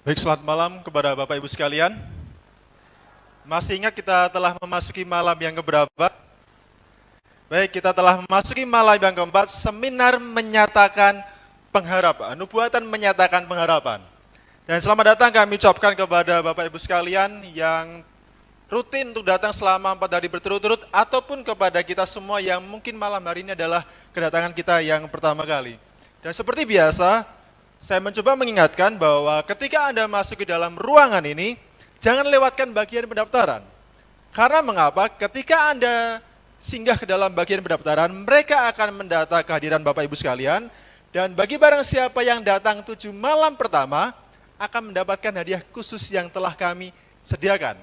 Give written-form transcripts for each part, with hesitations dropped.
Baik, selamat malam kepada Bapak Ibu sekalian. Masih ingat kita telah memasuki malam yang keberapa? Baik, kita telah memasuki malam yang keempat, seminar menyatakan pengharapan, nubuatan menyatakan pengharapan. Dan selamat datang kami ucapkan kepada Bapak Ibu sekalian yang rutin untuk datang selama 4 hari berturut-turut, ataupun kepada kita semua yang mungkin malam hari ini adalah kedatangan kita yang pertama kali. Dan seperti biasa, saya mencoba mengingatkan bahwa ketika Anda masuk ke dalam ruangan ini, jangan lewatkan bagian pendaftaran. Karena mengapa? Ketika Anda singgah ke dalam bagian pendaftaran, mereka akan mendata kehadiran Bapak Ibu sekalian, dan bagi barang siapa yang datang 7 malam pertama, akan mendapatkan hadiah khusus yang telah kami sediakan.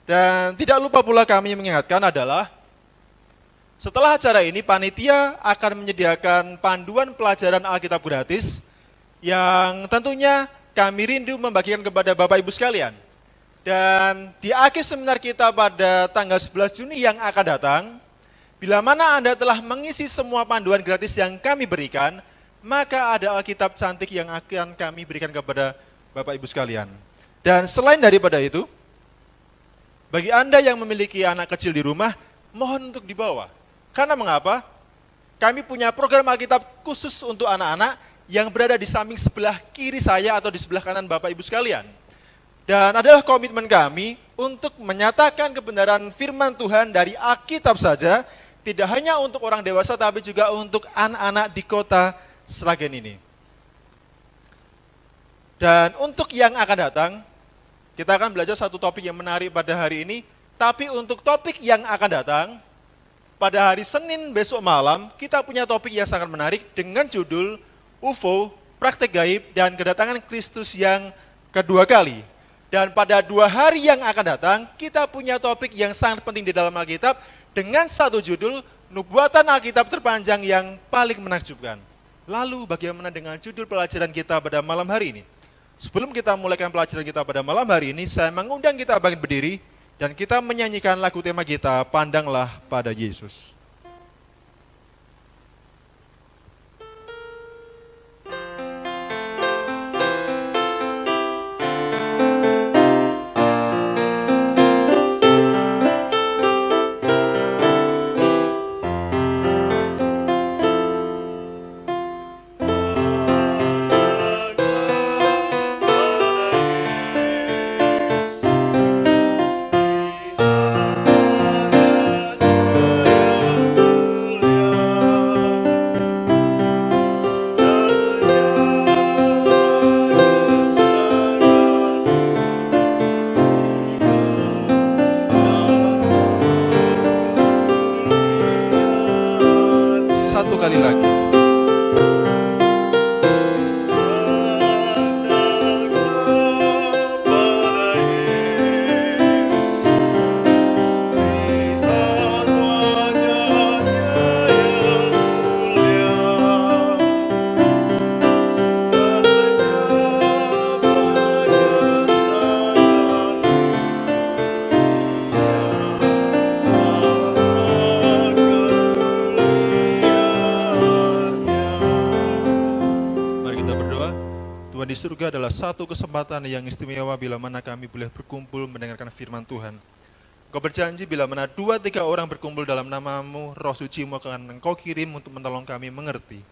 Dan tidak lupa pula kami mengingatkan adalah, setelah acara ini, panitia akan menyediakan panduan pelajaran Alkitab gratis, yang tentunya kami rindu membagikan kepada Bapak Ibu sekalian. Dan di akhir seminar kita pada tanggal 11 Juni yang akan datang, bila mana Anda telah mengisi semua panduan gratis yang kami berikan, maka ada Alkitab cantik yang akan kami berikan kepada Bapak Ibu sekalian. Dan selain daripada itu, bagi Anda yang memiliki anak kecil di rumah, mohon untuk dibawa. Karena mengapa? Kami punya program Alkitab khusus untuk anak-anak yang berada di samping sebelah kiri saya atau di sebelah kanan Bapak Ibu sekalian. Dan adalah komitmen kami untuk menyatakan kebenaran firman Tuhan dari Alkitab saja, tidak hanya untuk orang dewasa tapi juga untuk anak-anak di kota Sragen ini. Dan untuk yang akan datang, kita akan belajar satu topik yang menarik pada hari ini, tapi untuk topik yang akan datang, pada hari Senin besok malam, kita punya topik yang sangat menarik dengan judul UFO, praktek gaib, dan kedatangan Kristus yang kedua kali. Dan pada 2 hari yang akan datang, kita punya topik yang sangat penting di dalam Alkitab dengan satu judul, nubuatan Alkitab terpanjang yang paling menakjubkan. Lalu bagaimana dengan judul pelajaran kita pada malam hari ini? Sebelum kita mulaikan pelajaran kita pada malam hari ini, saya mengundang kita bangkit berdiri dan kita menyanyikan lagu tema kita, Pandanglah pada Yesus. Satu kali lagi. Tuhan di surga adalah satu kesempatan yang istimewa bila mana kami boleh berkumpul mendengarkan firman Tuhan. Kau berjanji bila mana 2-3 orang berkumpul dalam namamu, Roh Suci-Mu akan Engkau kirim untuk menolong kami mengerti.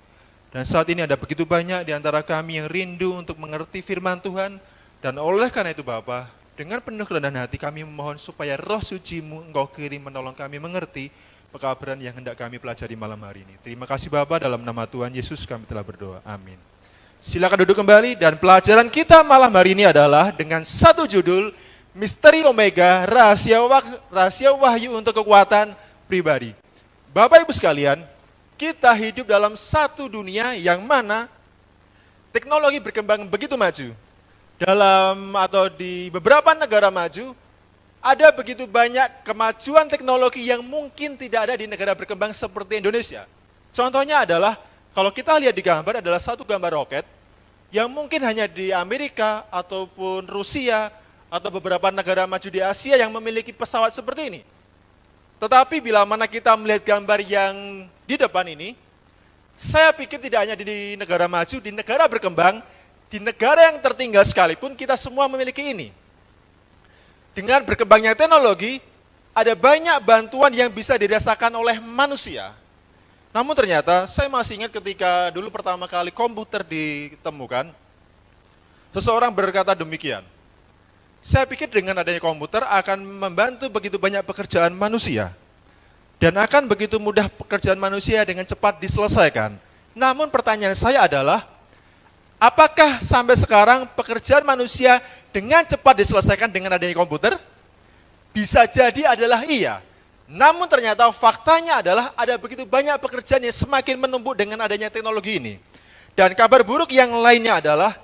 Dan saat ini ada begitu banyak di antara kami yang rindu untuk mengerti firman Tuhan, dan oleh karena itu Bapa, dengan penuh kerendahan hati kami memohon supaya Roh Suci-Mu Engkau kirim menolong kami mengerti pekabaran yang hendak kami pelajari malam hari ini. Terima kasih Bapa, dalam nama Tuhan Yesus kami telah berdoa. Amin. Silakan duduk kembali, dan pelajaran kita malam hari ini adalah dengan satu judul, Misteri Omega, Rahasia Wahyu untuk Kekuatan Pribadi. Bapak Ibu sekalian, kita hidup dalam satu dunia yang mana teknologi berkembang begitu maju. Di beberapa negara maju, ada begitu banyak kemajuan teknologi yang mungkin tidak ada di negara berkembang seperti Indonesia. Contohnya adalah, kalau kita lihat di gambar adalah satu gambar roket yang mungkin hanya di Amerika ataupun Rusia atau beberapa negara maju di Asia yang memiliki pesawat seperti ini. Tetapi bila mana kita melihat gambar yang di depan ini, saya pikir tidak hanya di negara maju, di negara berkembang Di negara yang tertinggal sekalipun kita semua memiliki ini. Dengan berkembangnya teknologi, ada banyak bantuan yang bisa dirasakan oleh manusia. Namun ternyata saya masih ingat ketika dulu pertama kali komputer ditemukan, seseorang berkata demikian, saya pikir dengan adanya komputer akan membantu begitu banyak pekerjaan manusia. Dan akan begitu mudah pekerjaan manusia dengan cepat diselesaikan. Namun pertanyaan saya adalah, apakah sampai sekarang pekerjaan manusia dengan cepat diselesaikan dengan adanya komputer? Bisa jadi adalah iya. Namun ternyata faktanya adalah ada begitu banyak pekerjaan yang semakin menumpuk dengan adanya teknologi ini. Dan kabar buruk yang lainnya adalah,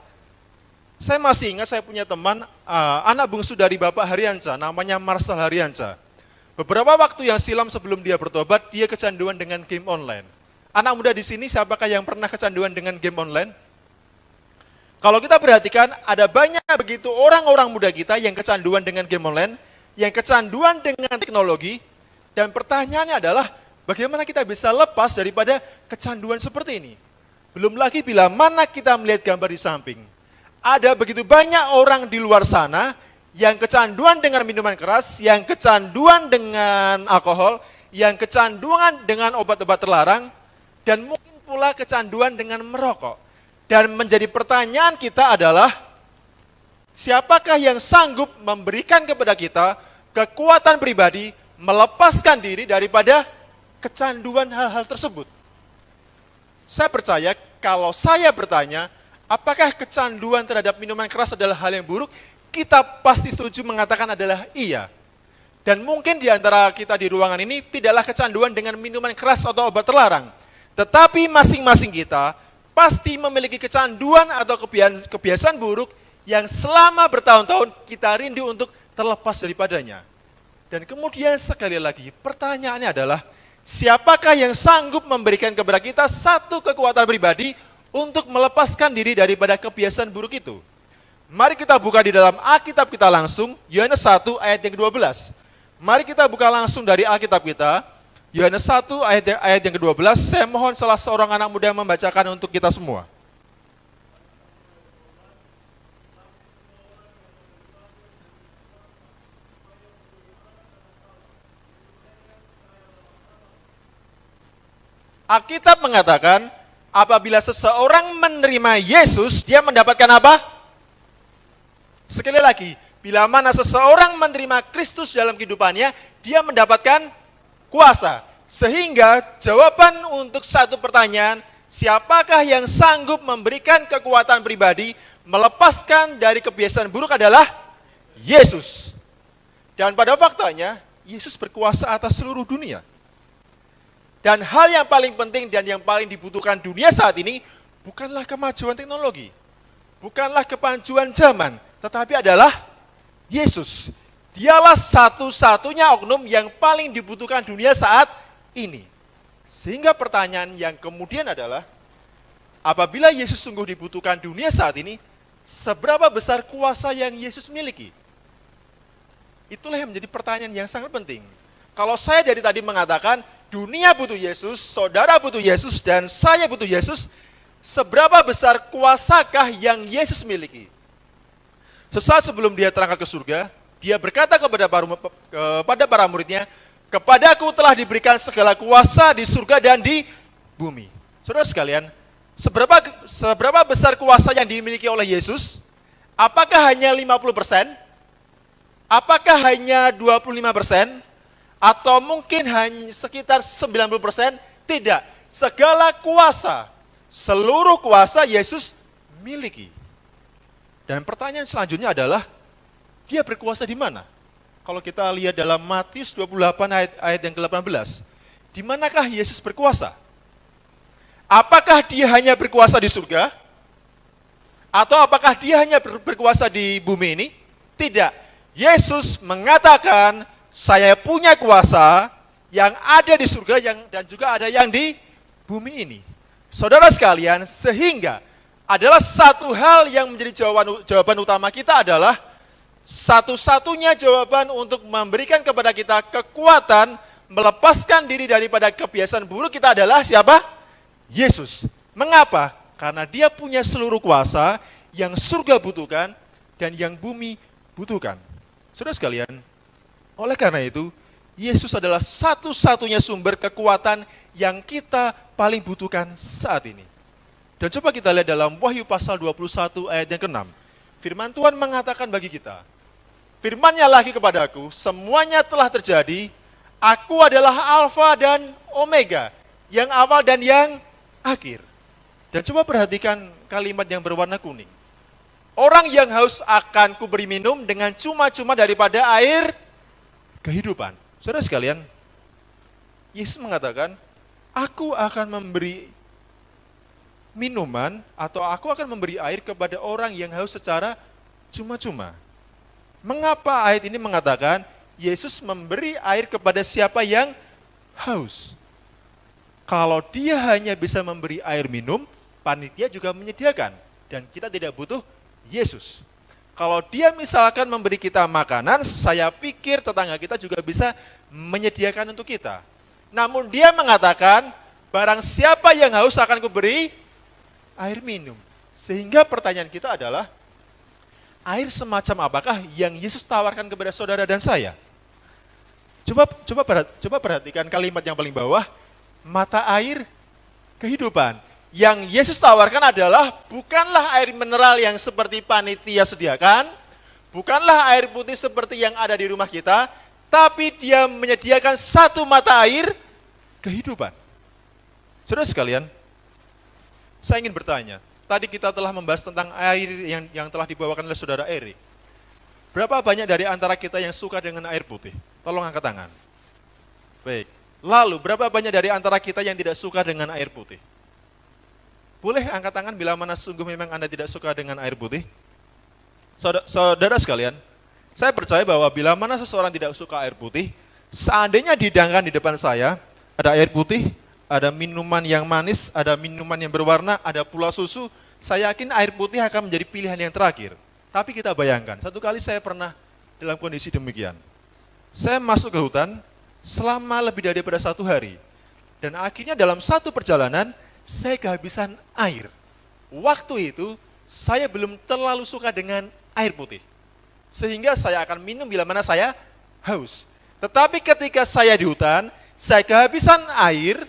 saya masih ingat saya punya teman, anak bungsu dari Bapak Haryanca, namanya Marcel Haryanca. Beberapa waktu yang silam sebelum dia bertobat, dia kecanduan dengan game online. Anak muda di sini, siapakah yang pernah kecanduan dengan game online? Kalau kita perhatikan, ada banyak begitu orang-orang muda kita yang kecanduan dengan game online, yang kecanduan dengan teknologi, dan pertanyaannya adalah, bagaimana kita bisa lepas daripada kecanduan seperti ini? Belum lagi bila mana kita melihat gambar di samping. Ada begitu banyak orang di luar sana yang kecanduan dengan minuman keras, yang kecanduan dengan alkohol, yang kecanduan dengan obat-obat terlarang, dan mungkin pula kecanduan dengan merokok. Dan menjadi pertanyaan kita adalah, siapakah yang sanggup memberikan kepada kita kekuatan pribadi, melepaskan diri daripada kecanduan hal-hal tersebut? Saya percaya kalau saya bertanya, apakah kecanduan terhadap minuman keras adalah hal yang buruk? Kita pasti setuju mengatakan adalah iya. Dan mungkin di antara kita di ruangan ini tidaklah kecanduan dengan minuman keras atau obat terlarang. Tetapi masing-masing kita pasti memiliki kecanduan atau kebiasaan buruk yang selama bertahun-tahun kita rindu untuk terlepas daripadanya. Dan kemudian sekali lagi pertanyaannya adalah, siapakah yang sanggup memberikan kepada kita satu kekuatan pribadi untuk melepaskan diri daripada kebiasaan buruk itu? Mari kita buka di dalam Alkitab kita langsung, Yohanes 1 ayat yang ke-12. Mari kita buka langsung dari Alkitab kita, Yohanes 1 ayat yang ke-12. Saya mohon salah seorang anak muda membacakan untuk kita semua. Alkitab mengatakan, apabila seseorang menerima Yesus, dia mendapatkan apa? Sekali lagi, bila mana seseorang menerima Kristus dalam kehidupannya, dia mendapatkan kuasa. Sehingga jawaban untuk satu pertanyaan, siapakah yang sanggup memberikan kekuatan pribadi, melepaskan dari kebiasaan buruk adalah Yesus. Dan pada faktanya, Yesus berkuasa atas seluruh dunia. Dan hal yang paling penting dan yang paling dibutuhkan dunia saat ini, bukanlah kemajuan teknologi, bukanlah kemajuan zaman, tetapi adalah Yesus. Dialah satu-satunya oknum yang paling dibutuhkan dunia saat ini. Sehingga pertanyaan yang kemudian adalah, apabila Yesus sungguh dibutuhkan dunia saat ini, seberapa besar kuasa yang Yesus miliki? Itulah yang menjadi pertanyaan yang sangat penting. Kalau saya dari tadi mengatakan, dunia butuh Yesus, saudara butuh Yesus, dan saya butuh Yesus, seberapa besar kuasakah yang Yesus miliki? Sesaat sebelum dia terangkat ke surga, dia berkata kepada para muridnya, kepadaku telah diberikan segala kuasa di surga dan di bumi. Saudara sekalian, seberapa besar kuasa yang dimiliki oleh Yesus? Apakah hanya 50%? Apakah hanya 25%? Atau mungkin hanya sekitar 90%? Tidak. Segala kuasa, seluruh kuasa Yesus miliki. Dan pertanyaan selanjutnya adalah, dia berkuasa di mana? Kalau kita lihat dalam Matius 28 ayat yang ke-18, di manakah Yesus berkuasa? Apakah dia hanya berkuasa di surga? Atau apakah dia hanya berkuasa di bumi ini? Tidak. Yesus mengatakan, saya punya kuasa yang ada di surga dan juga ada yang di bumi ini. Saudara sekalian, sehingga adalah satu hal yang menjadi jawaban utama kita adalah, satu-satunya jawaban untuk memberikan kepada kita kekuatan, melepaskan diri daripada kebiasaan buruk kita adalah siapa? Yesus. Mengapa? Karena dia punya seluruh kuasa yang surga butuhkan dan yang bumi butuhkan. Saudara sekalian, oleh karena itu, Yesus adalah satu-satunya sumber kekuatan yang kita paling butuhkan saat ini. Dan coba kita lihat dalam Wahyu pasal 21 ayat yang ke-6. Firman Tuhan mengatakan bagi kita, firman-Nya lagi kepadaku, semuanya telah terjadi, aku adalah Alfa dan Omega, yang awal dan yang akhir. Dan coba perhatikan kalimat yang berwarna kuning. Orang yang haus akan kuberi minum dengan cuma-cuma daripada air kehidupan. Saudara sekalian, Yesus mengatakan, aku akan memberi minuman atau aku akan memberi air kepada orang yang haus secara cuma-cuma. Mengapa ayat ini mengatakan Yesus memberi air kepada siapa yang haus? Kalau dia hanya bisa memberi air minum, panitia juga menyediakan. Dan kita tidak butuh Yesus. Kalau dia misalkan memberi kita makanan, saya pikir tetangga kita juga bisa menyediakan untuk kita. Namun dia mengatakan, barang siapa yang haus akan kuberi air minum. Sehingga pertanyaan kita adalah, air semacam apakah yang Yesus tawarkan kepada saudara dan saya? Coba perhatikan kalimat yang paling bawah, mata air kehidupan. Yang Yesus tawarkan adalah bukanlah air mineral yang seperti panitia sediakan, bukanlah air putih seperti yang ada di rumah kita, tapi dia menyediakan satu mata air kehidupan. Saudara sekalian, saya ingin bertanya, tadi kita telah membahas tentang air yang telah dibawakan oleh saudara Erik. Berapa banyak dari antara kita yang suka dengan air putih? Tolong angkat tangan. Baik. Lalu, berapa banyak dari antara kita yang tidak suka dengan air putih? Boleh angkat tangan bila mana sungguh memang Anda tidak suka dengan air putih? Saudara sekalian, saya percaya bahwa bila mana seseorang tidak suka air putih, seandainya dihidangkan di depan saya, ada air putih, ada minuman yang manis, ada minuman yang berwarna, ada pula susu, saya yakin air putih akan menjadi pilihan yang terakhir. Tapi kita bayangkan, satu kali saya pernah dalam kondisi demikian. Saya masuk ke hutan selama lebih daripada 1 hari. Dan akhirnya dalam satu perjalanan, saya kehabisan air. Waktu itu, saya belum terlalu suka dengan air putih. Sehingga saya akan minum bila mana saya haus. Tetapi ketika saya di hutan, saya kehabisan air,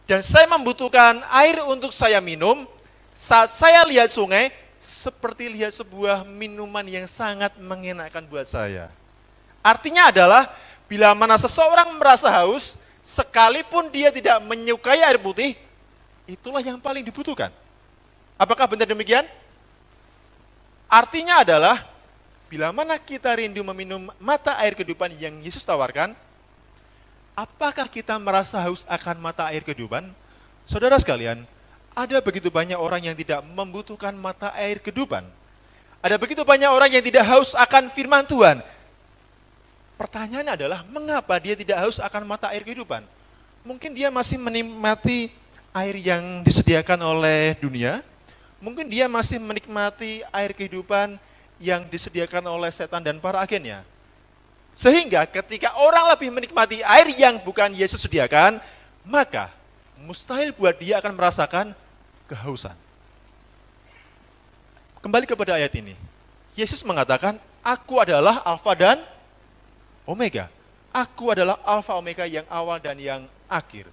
dan saya membutuhkan air untuk saya minum, saat saya lihat sungai, seperti lihat sebuah minuman yang sangat mengenakan buat saya. Artinya adalah, bila mana seseorang merasa haus, sekalipun dia tidak menyukai air putih, itulah yang paling dibutuhkan. Apakah benar demikian? Artinya adalah, bila mana kita rindu meminum mata air kehidupan yang Yesus tawarkan, apakah kita merasa haus akan mata air kehidupan? Saudara sekalian, ada begitu banyak orang yang tidak membutuhkan mata air kehidupan. Ada begitu banyak orang yang tidak haus akan firman Tuhan. Pertanyaannya adalah, mengapa dia tidak haus akan mata air kehidupan? Mungkin dia masih menikmati air yang disediakan oleh dunia, mungkin dia masih menikmati air kehidupan yang disediakan oleh setan dan para agennya. Sehingga ketika orang lebih menikmati air yang bukan Yesus sediakan, maka mustahil buat dia akan merasakan kehausan. Kembali kepada ayat ini. Yesus mengatakan, aku adalah Alfa dan Omega. Aku adalah Alfa Omega yang awal dan yang akhir.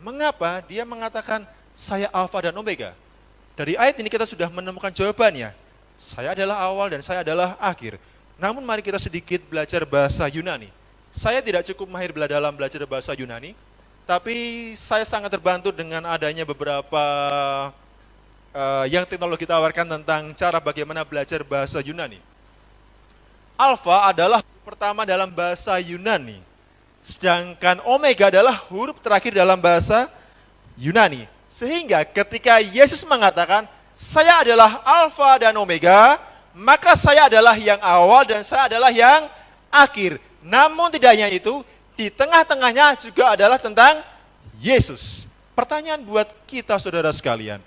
Mengapa dia mengatakan saya Alfa dan Omega? Dari ayat ini kita sudah menemukan jawabannya. Saya adalah awal dan saya adalah akhir. Namun mari kita sedikit belajar bahasa Yunani. Saya tidak cukup mahir dalam belajar bahasa Yunani, tapi saya sangat terbantu dengan adanya beberapa yang teknologi tawarkan tentang cara bagaimana belajar bahasa Yunani. Alfa adalah pertama dalam bahasa Yunani. Sedangkan Omega adalah huruf terakhir dalam bahasa Yunani. Sehingga ketika Yesus mengatakan, saya adalah Alfa dan Omega, maka saya adalah yang awal dan saya adalah yang akhir. Namun tidak hanya itu, di tengah-tengahnya juga adalah tentang Yesus. Pertanyaan buat kita saudara sekalian,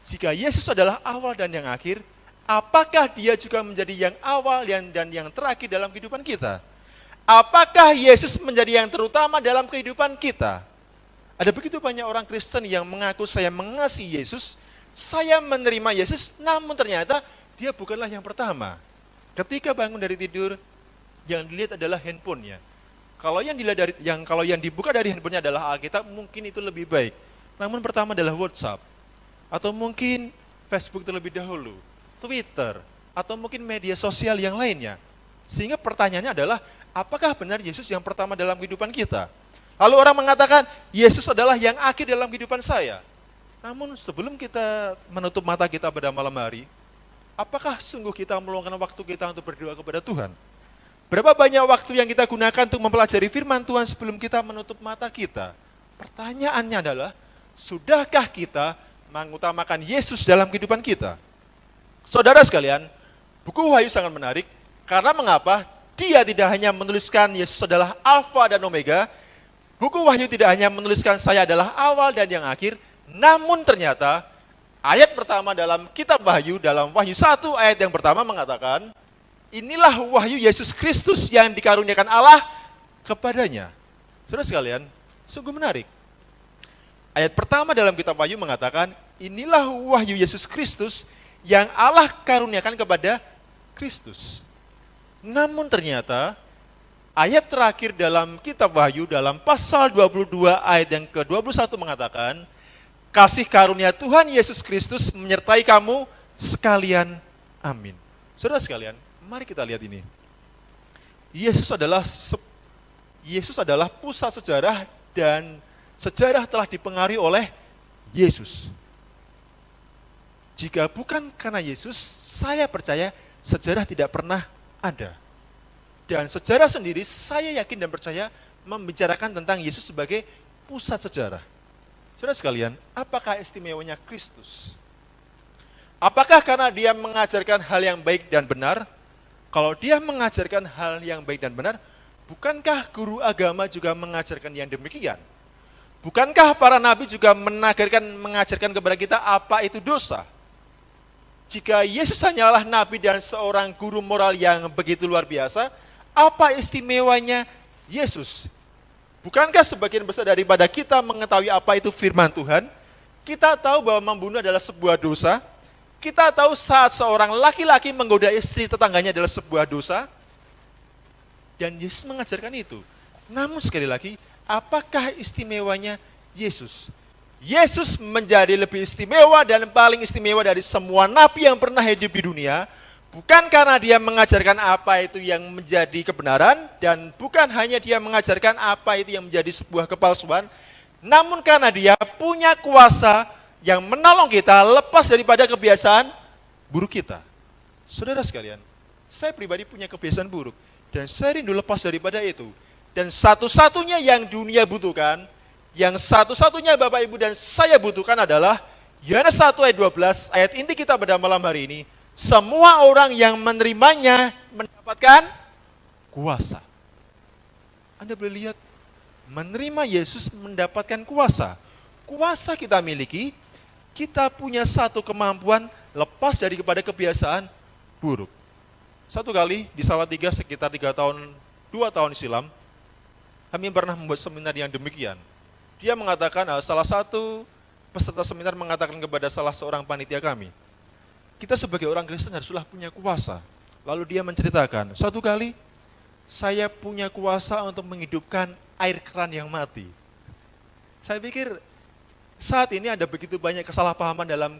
jika Yesus adalah awal dan yang akhir, apakah dia juga menjadi yang awal dan yang terakhir dalam kehidupan kita? Apakah Yesus menjadi yang terutama dalam kehidupan kita? Ada begitu banyak orang Kristen yang mengaku saya mengasihi Yesus, saya menerima Yesus, namun ternyata dia bukanlah yang pertama. Ketika bangun dari tidur, yang dilihat adalah handphonenya. Kalau yang dibuka dari handphonenya adalah Alkitab, mungkin itu lebih baik. Namun pertama adalah WhatsApp, atau mungkin Facebook terlebih dahulu, Twitter, atau mungkin media sosial yang lainnya. Sehingga pertanyaannya adalah, apakah benar Yesus yang pertama dalam kehidupan kita? Lalu orang mengatakan, Yesus adalah yang akhir dalam kehidupan saya. Namun sebelum kita menutup mata kita pada malam hari, apakah sungguh kita meluangkan waktu kita untuk berdoa kepada Tuhan? Berapa banyak waktu yang kita gunakan untuk mempelajari firman Tuhan sebelum kita menutup mata kita? Pertanyaannya adalah, sudahkah kita mengutamakan Yesus dalam kehidupan kita? Saudara sekalian, buku Wahyu sangat menarik, karena mengapa? Dia tidak hanya menuliskan Yesus adalah Alfa dan Omega, buku Wahyu tidak hanya menuliskan saya adalah awal dan yang akhir, namun ternyata ayat pertama dalam kitab Wahyu, dalam Wahyu 1 ayat yang pertama mengatakan, inilah wahyu Yesus Kristus yang dikaruniakan Allah kepadanya. Saudara sekalian, sungguh menarik. Ayat pertama dalam kitab Wahyu mengatakan, inilah wahyu Yesus Kristus yang Allah karuniakan kepada Kristus. Namun ternyata, ayat terakhir dalam kitab Wahyu, dalam pasal 22 ayat yang ke-21 mengatakan, kasih karunia Tuhan Yesus Kristus menyertai kamu sekalian. Amin. Saudara sekalian, mari kita lihat ini. Yesus adalah pusat sejarah, dan sejarah telah dipengaruhi oleh Yesus. Jika bukan karena Yesus, saya percaya sejarah tidak pernah ada. Dan sejarah sendiri saya yakin dan percaya membicarakan tentang Yesus sebagai pusat sejarah. Saudara sekalian, apakah istimewanya Kristus? Apakah karena dia mengajarkan hal yang baik dan benar? Kalau dia mengajarkan hal yang baik dan benar, bukankah guru agama juga mengajarkan yang demikian? Bukankah para nabi juga mengajarkan kepada kita apa itu dosa? Jika Yesus hanyalah nabi dan seorang guru moral yang begitu luar biasa, apa istimewanya Yesus? Bukankah sebagian besar daripada kita mengetahui apa itu firman Tuhan? Kita tahu bahwa membunuh adalah sebuah dosa. Kita tahu saat seorang laki-laki menggoda istri tetangganya adalah sebuah dosa. Dan Yesus mengajarkan itu. Namun sekali lagi, apakah istimewanya Yesus? Yesus menjadi lebih istimewa dan paling istimewa dari semua nabi yang pernah hidup di dunia, bukan karena dia mengajarkan apa itu yang menjadi kebenaran, dan bukan hanya dia mengajarkan apa itu yang menjadi sebuah kepalsuan, namun karena dia punya kuasa yang menolong kita lepas daripada kebiasaan buruk kita. Saudara sekalian, saya pribadi punya kebiasaan buruk, dan saya rindu lepas daripada itu. Dan satu-satunya yang dunia butuhkan, yang satu-satunya Bapak Ibu dan saya butuhkan adalah Yohanes 1 ayat 12, ayat inti kita pada malam hari ini. Semua orang yang menerimanya mendapatkan kuasa. Anda boleh lihat, menerima Yesus mendapatkan kuasa. Kuasa kita miliki, kita punya satu kemampuan lepas daripada kebiasaan buruk. Satu kali di Salatiga sekitar 2 tahun silam, kami pernah membuat seminar yang demikian. Dia mengatakan, salah satu peserta seminar mengatakan kepada salah seorang panitia kami, kita sebagai orang Kristen haruslah punya kuasa. Lalu dia menceritakan, suatu kali saya punya kuasa untuk menghidupkan air keran yang mati. Saya pikir saat ini ada begitu banyak kesalahpahaman dalam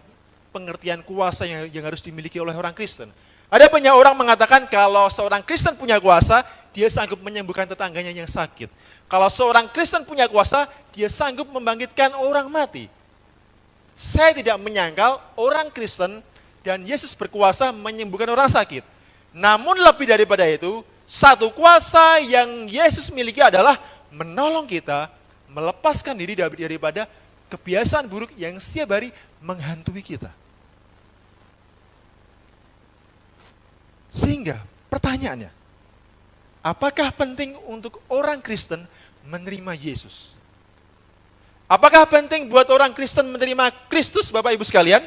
pengertian kuasa yang harus dimiliki oleh orang Kristen. Ada banyak orang mengatakan kalau seorang Kristen punya kuasa, dia sanggup menyembuhkan tetangganya yang sakit. Kalau seorang Kristen punya kuasa, dia sanggup membangkitkan orang mati. Saya tidak menyangkal orang Kristen dan Yesus berkuasa menyembuhkan orang sakit. Namun lebih daripada itu, satu kuasa yang Yesus miliki adalah menolong kita melepaskan diri daripada kebiasaan buruk yang setiap hari menghantui kita. Sehingga pertanyaannya, apakah penting untuk orang Kristen menerima Yesus? Apakah penting buat orang Kristen menerima Kristus, Bapak Ibu sekalian?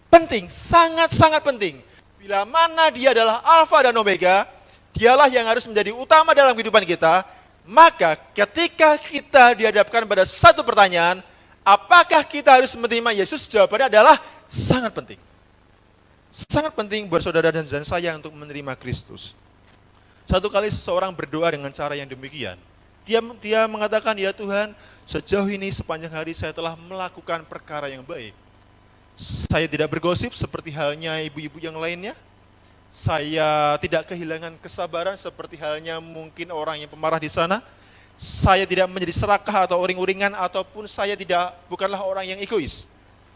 Penting, sangat-sangat penting. Bila mana dia adalah Alfa dan Omega, dialah yang harus menjadi utama dalam kehidupan kita. Maka ketika kita dihadapkan pada satu pertanyaan, apakah kita harus menerima Yesus? Jawabannya adalah sangat penting. Sangat penting buat saudara dan saya untuk menerima Kristus. Satu kali seseorang berdoa dengan cara yang demikian. Dia mengatakan, ya Tuhan, sejauh ini sepanjang hari saya telah melakukan perkara yang baik. Saya tidak bergosip seperti halnya ibu-ibu yang lainnya. Saya tidak kehilangan kesabaran seperti halnya mungkin orang yang pemarah di sana. Saya tidak menjadi serakah atau uring-uringan, ataupun saya bukanlah orang yang egois.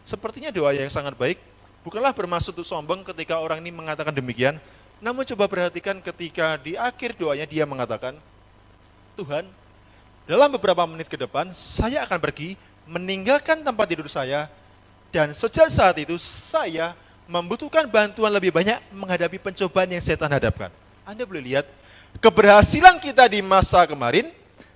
Sepertinya doa yang sangat baik, bukanlah bermaksud untuk sombong ketika orang ini mengatakan demikian. Namun coba perhatikan ketika di akhir doanya dia mengatakan, Tuhan, dalam beberapa menit ke depan saya akan pergi meninggalkan tempat tidur saya, dan sejak saat itu saya membutuhkan bantuan lebih banyak menghadapi pencobaan yang setan hadapkan. Anda boleh lihat, keberhasilan kita di masa kemarin,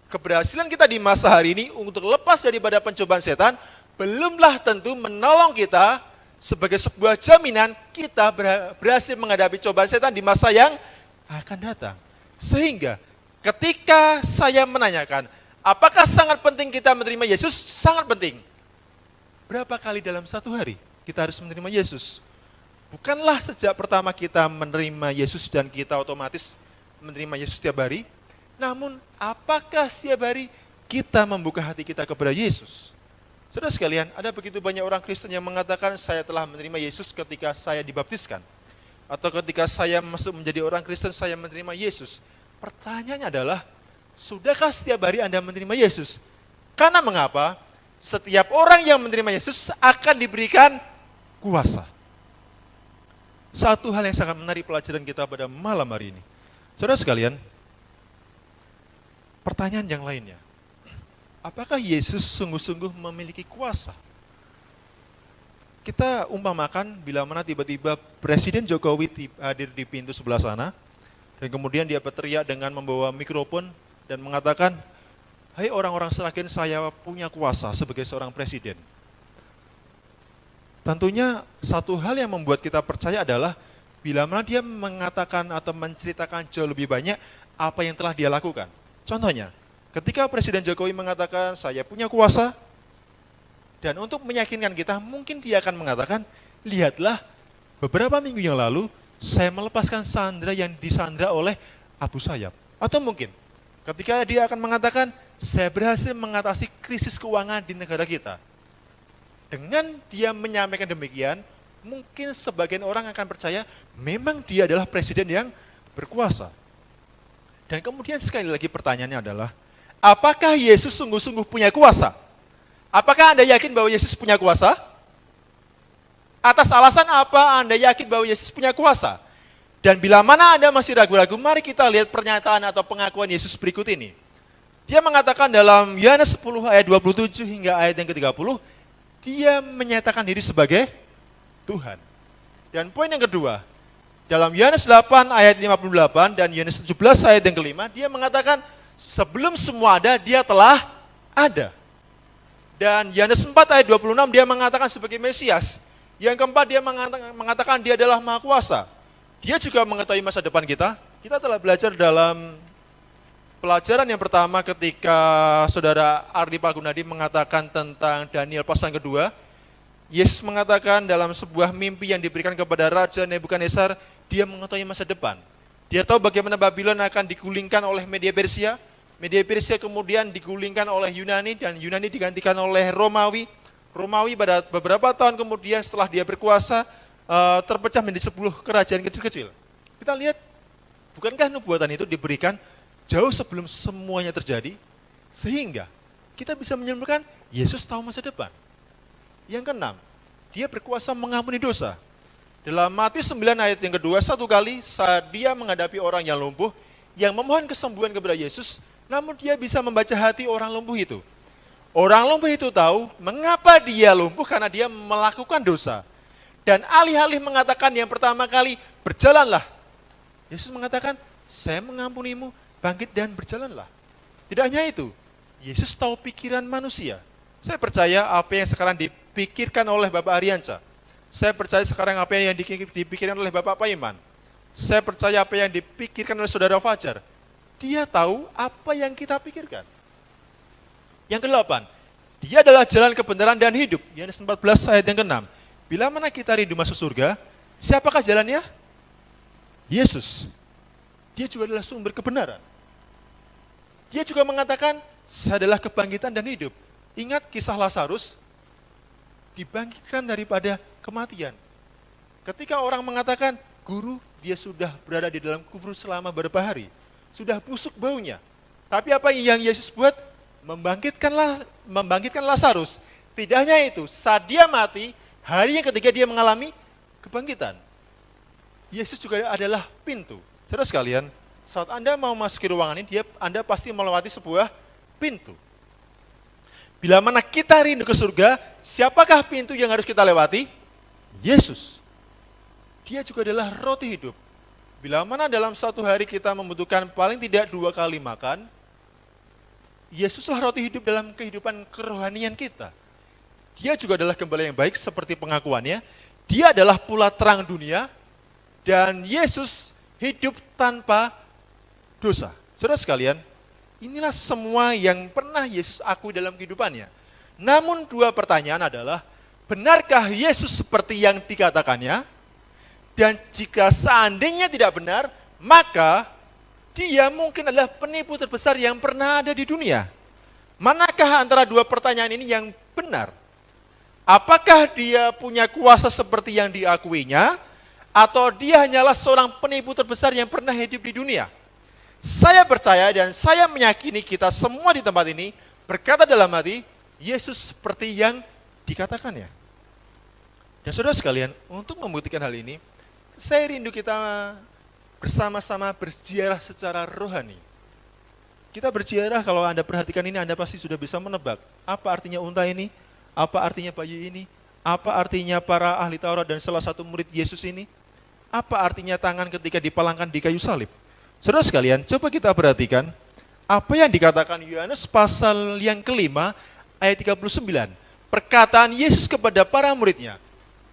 keberhasilan kita di masa hari ini untuk lepas daripada pencobaan setan, belumlah tentu menolong kita sebagai sebuah jaminan kita berhasil menghadapi cobaan setan di masa yang akan datang. Sehingga ketika saya menanyakan, apakah sangat penting kita menerima Yesus? Sangat penting. Berapa kali dalam satu hari kita harus menerima Yesus? Bukanlah sejak pertama kita menerima Yesus dan kita otomatis menerima Yesus setiap hari. Namun, apakah setiap hari kita membuka hati kita kepada Yesus? Saudara sekalian, ada begitu banyak orang Kristen yang mengatakan, saya telah menerima Yesus ketika saya dibaptiskan. Atau ketika saya masuk menjadi orang Kristen, saya menerima Yesus. Pertanyaannya adalah, sudahkah setiap hari Anda menerima Yesus? Karena mengapa? Setiap orang yang menerima Yesus akan diberikan kuasa. Satu hal yang sangat menarik pelajaran kita pada malam hari ini. Saudara sekalian, pertanyaan yang lainnya, apakah Yesus sungguh-sungguh memiliki kuasa? Kita umpamakan bila mana tiba-tiba Presiden Jokowi hadir di pintu sebelah sana, dan kemudian dia berteriak dengan membawa mikrofon dan mengatakan, hai orang-orang Sragen, saya punya kuasa sebagai seorang presiden. Tentunya satu hal yang membuat kita percaya adalah bila mana dia mengatakan atau menceritakan jauh lebih banyak apa yang telah dia lakukan. Contohnya, ketika Presiden Jokowi mengatakan saya punya kuasa, dan untuk meyakinkan kita mungkin dia akan mengatakan, lihatlah beberapa minggu yang lalu saya melepaskan sandera yang disandra oleh Abu Sayyaf. Atau mungkin ketika dia akan mengatakan saya berhasil mengatasi krisis keuangan di negara kita. Dengan dia menyampaikan demikian, mungkin sebagian orang akan percaya memang dia adalah presiden yang berkuasa. Dan kemudian sekali lagi pertanyaannya adalah, apakah Yesus sungguh-sungguh punya kuasa? Apakah Anda yakin bahwa Yesus punya kuasa? Atas alasan apa Anda yakin bahwa Yesus punya kuasa? Dan bila mana Anda masih ragu-ragu, mari kita lihat pernyataan atau pengakuan Yesus berikut ini. Dia mengatakan dalam Yohanes 10 ayat 27 hingga ayat yang ke-30, dia menyatakan diri sebagai Tuhan. Dan poin yang kedua, dalam Yohanes 8 ayat 58 dan Yohanes 17 ayat yang kelima, dia mengatakan sebelum semua ada, dia telah ada. Dan Yohanes 4 ayat 26 dia mengatakan sebagai Mesias. Yang keempat dia mengatakan dia adalah Maha Kuasa. Dia juga mengetahui masa depan kita. Kita telah belajar dalam pelajaran yang pertama ketika saudara Ardi Pagunadi mengatakan tentang Daniel pasal kedua. Yesus mengatakan dalam sebuah mimpi yang diberikan kepada Raja Nebukadnezar, dia mengetahui masa depan. Dia tahu bagaimana Babylon akan digulingkan oleh Media Persia. Media Persia kemudian digulingkan oleh Yunani dan Yunani digantikan oleh Romawi. Romawi pada beberapa tahun kemudian setelah dia berkuasa terpecah menjadi 10 kerajaan kecil-kecil. Kita lihat, bukankah nubuatan itu diberikan jauh sebelum semuanya terjadi, sehingga kita bisa menyimpulkan Yesus tahu masa depan. Yang keenam, dia berkuasa mengampuni dosa. Dalam Matius 9 ayat yang kedua, satu kali saat dia menghadapi orang yang lumpuh, yang memohon kesembuhan kepada Yesus, namun dia bisa membaca hati orang lumpuh itu. Orang lumpuh itu tahu mengapa dia lumpuh, karena dia melakukan dosa. Dan alih-alih mengatakan yang pertama kali, berjalanlah. Yesus mengatakan, saya mengampunimu, bangkit dan berjalanlah. Tidak hanya itu, Yesus tahu pikiran manusia. Saya percaya apa yang sekarang dipikirkan oleh Bapak Arianca. Saya percaya sekarang apa yang dipikirkan oleh Bapak Paiman. Saya percaya apa yang dipikirkan oleh Saudara Fajar. Dia tahu apa yang kita pikirkan. Yang ke-8, dia adalah jalan kebenaran dan hidup. Yohanes 14 ayat yang ke-6. Bila mana kita rindu masuk surga, Siapakah jalannya? Yesus. Dia juga adalah sumber kebenaran. Dia juga mengatakan, saya adalah kebangkitan dan hidup. Ingat kisah Lazarus, dibangkitkan daripada kematian. Ketika orang mengatakan, guru, dia sudah berada di dalam kubur selama beberapa hari. Sudah busuk baunya. Tapi apa yang Yesus buat? Membangkitkan Lazarus. Tidak hanya itu, saat dia mati, hari yang ketiga dia mengalami kebangkitan. Yesus juga adalah pintu. Saudara sekalian, saat Anda mau masuk ke ruangan ini, Anda pasti melewati sebuah pintu. Bila mana kita rindu ke surga, siapakah pintu yang harus kita lewati? Yesus. Dia juga adalah roti hidup. Bila mana dalam satu hari kita membutuhkan paling tidak 2 kali makan, Yesuslah roti hidup dalam kehidupan kerohanian kita. Dia juga adalah gembala yang baik seperti pengakuannya. Dia adalah pula terang dunia, dan Yesus hidup tanpa dosa. Saudara sekalian, inilah semua yang pernah Yesus akui dalam kehidupannya. Namun 2 pertanyaan adalah, benarkah Yesus seperti yang dikatakannya? Dan jika seandainya tidak benar, maka dia mungkin adalah penipu terbesar yang pernah ada di dunia. Manakah antara 2 pertanyaan ini yang benar? Apakah dia punya kuasa seperti yang diakuinya, atau dia hanyalah seorang penipu terbesar yang pernah hidup di dunia? Saya percaya dan saya meyakini kita semua di tempat ini berkata dalam hati, Yesus seperti yang dikatakannya. Dan saudara sekalian, untuk membuktikan hal ini, saya rindu kita bersama-sama berziarah secara rohani. Kita berziarah, kalau Anda perhatikan ini, Anda pasti sudah bisa menebak. Apa artinya unta ini? Apa artinya bayi ini? Apa artinya para ahli Taurat dan salah satu murid Yesus ini? Apa artinya tangan ketika dipalangkan di kayu salib? Saudara sekalian, coba kita perhatikan apa yang dikatakan Yohanes pasal yang kelima, ayat 39. Perkataan Yesus kepada para muridnya,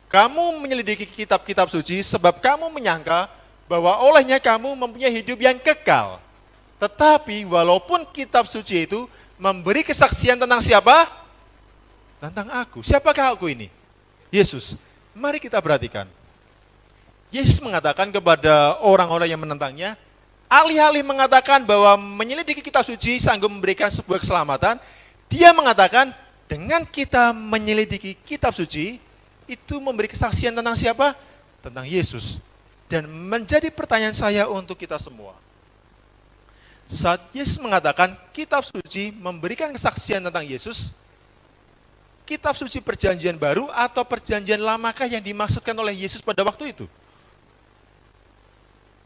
kamu menyelidiki kitab-kitab suci sebab kamu menyangka bahwa olehnya kamu mempunyai hidup yang kekal. Tetapi walaupun kitab suci itu memberi kesaksian tentang siapa? Tentang aku. Siapakah aku ini? Yesus. Mari kita perhatikan. Yesus mengatakan kepada orang-orang yang menentangnya, alih-alih mengatakan bahwa menyelidiki kitab suci sanggup memberikan sebuah keselamatan, dia mengatakan dengan kita menyelidiki kitab suci, itu memberi kesaksian tentang siapa? Tentang Yesus. Dan menjadi pertanyaan saya untuk kita semua. Saat Yesus mengatakan kitab suci memberikan kesaksian tentang Yesus, kitab suci perjanjian baru atau perjanjian lamakah yang dimaksudkan oleh Yesus pada waktu itu?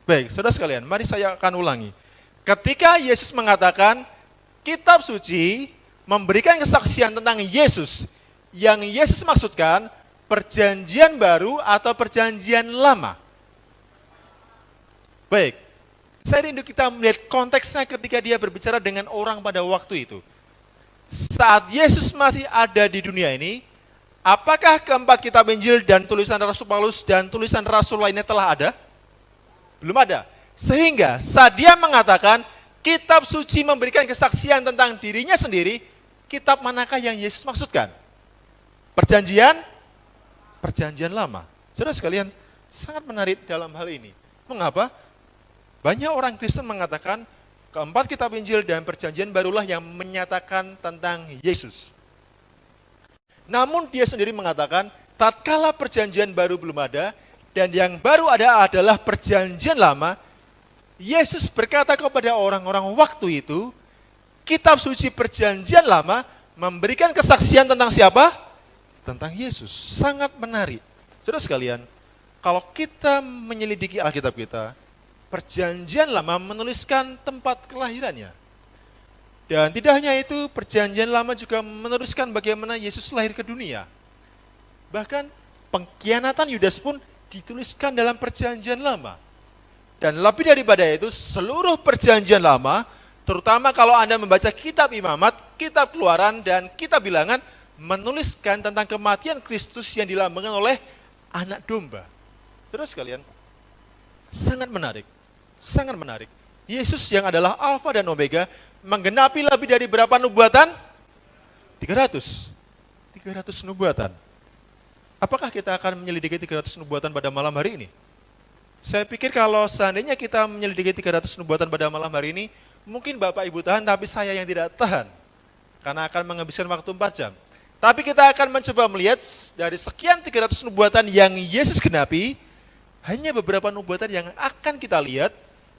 Baik, saudara sekalian, mari saya akan ulangi. Ketika Yesus mengatakan kitab suci memberikan kesaksian tentang Yesus, yang Yesus maksudkan perjanjian baru atau perjanjian lama? Baik, saya rindu kita melihat konteksnya ketika dia berbicara dengan orang pada waktu itu. Saat Yesus masih ada di dunia ini, apakah keempat kitab Injil dan tulisan Rasul Paulus dan tulisan Rasul lainnya telah ada? Belum ada. Sehingga saat dia mengatakan kitab suci memberikan kesaksian tentang dirinya sendiri, kitab manakah yang Yesus maksudkan? Perjanjian lama. Saudara sekalian, sangat menarik dalam hal ini. Mengapa? Banyak orang Kristen mengatakan keempat kitab Injil dan perjanjian barulah yang menyatakan tentang Yesus. Namun dia sendiri mengatakan, tatkala perjanjian baru belum ada, dan yang baru ada adalah perjanjian lama, Yesus berkata kepada orang-orang waktu itu, kitab suci perjanjian lama memberikan kesaksian tentang siapa? Tentang Yesus. Sangat menarik. Saudara sekalian, kalau kita menyelidiki Alkitab kita, perjanjian lama menuliskan tempat kelahirannya. Dan tidak hanya itu, perjanjian lama juga menuliskan bagaimana Yesus lahir ke dunia. Bahkan pengkhianatan Yudas pun dituliskan dalam perjanjian lama. Dan lebih daripada itu, seluruh perjanjian lama, terutama kalau Anda membaca kitab Imamat, kitab Keluaran, dan kitab Bilangan, menuliskan tentang kematian Kristus yang dilambangkan oleh anak domba. Saudara sekalian, sangat menarik. Sangat menarik. Yesus yang adalah Alfa dan Omega menggenapi lebih dari berapa nubuatan? 300 nubuatan. apakah kita akan menyelidiki 300 nubuatan pada malam hari ini? Saya pikir kalau seandainya kita menyelidiki 300 nubuatan pada malam hari ini, mungkin Bapak Ibu tahan, tapi saya yang tidak tahan. Karena akan menghabiskan waktu 4 jam. Tapi kita akan mencoba melihat dari sekian 300 nubuatan yang Yesus genapi, hanya beberapa nubuatan yang akan kita lihat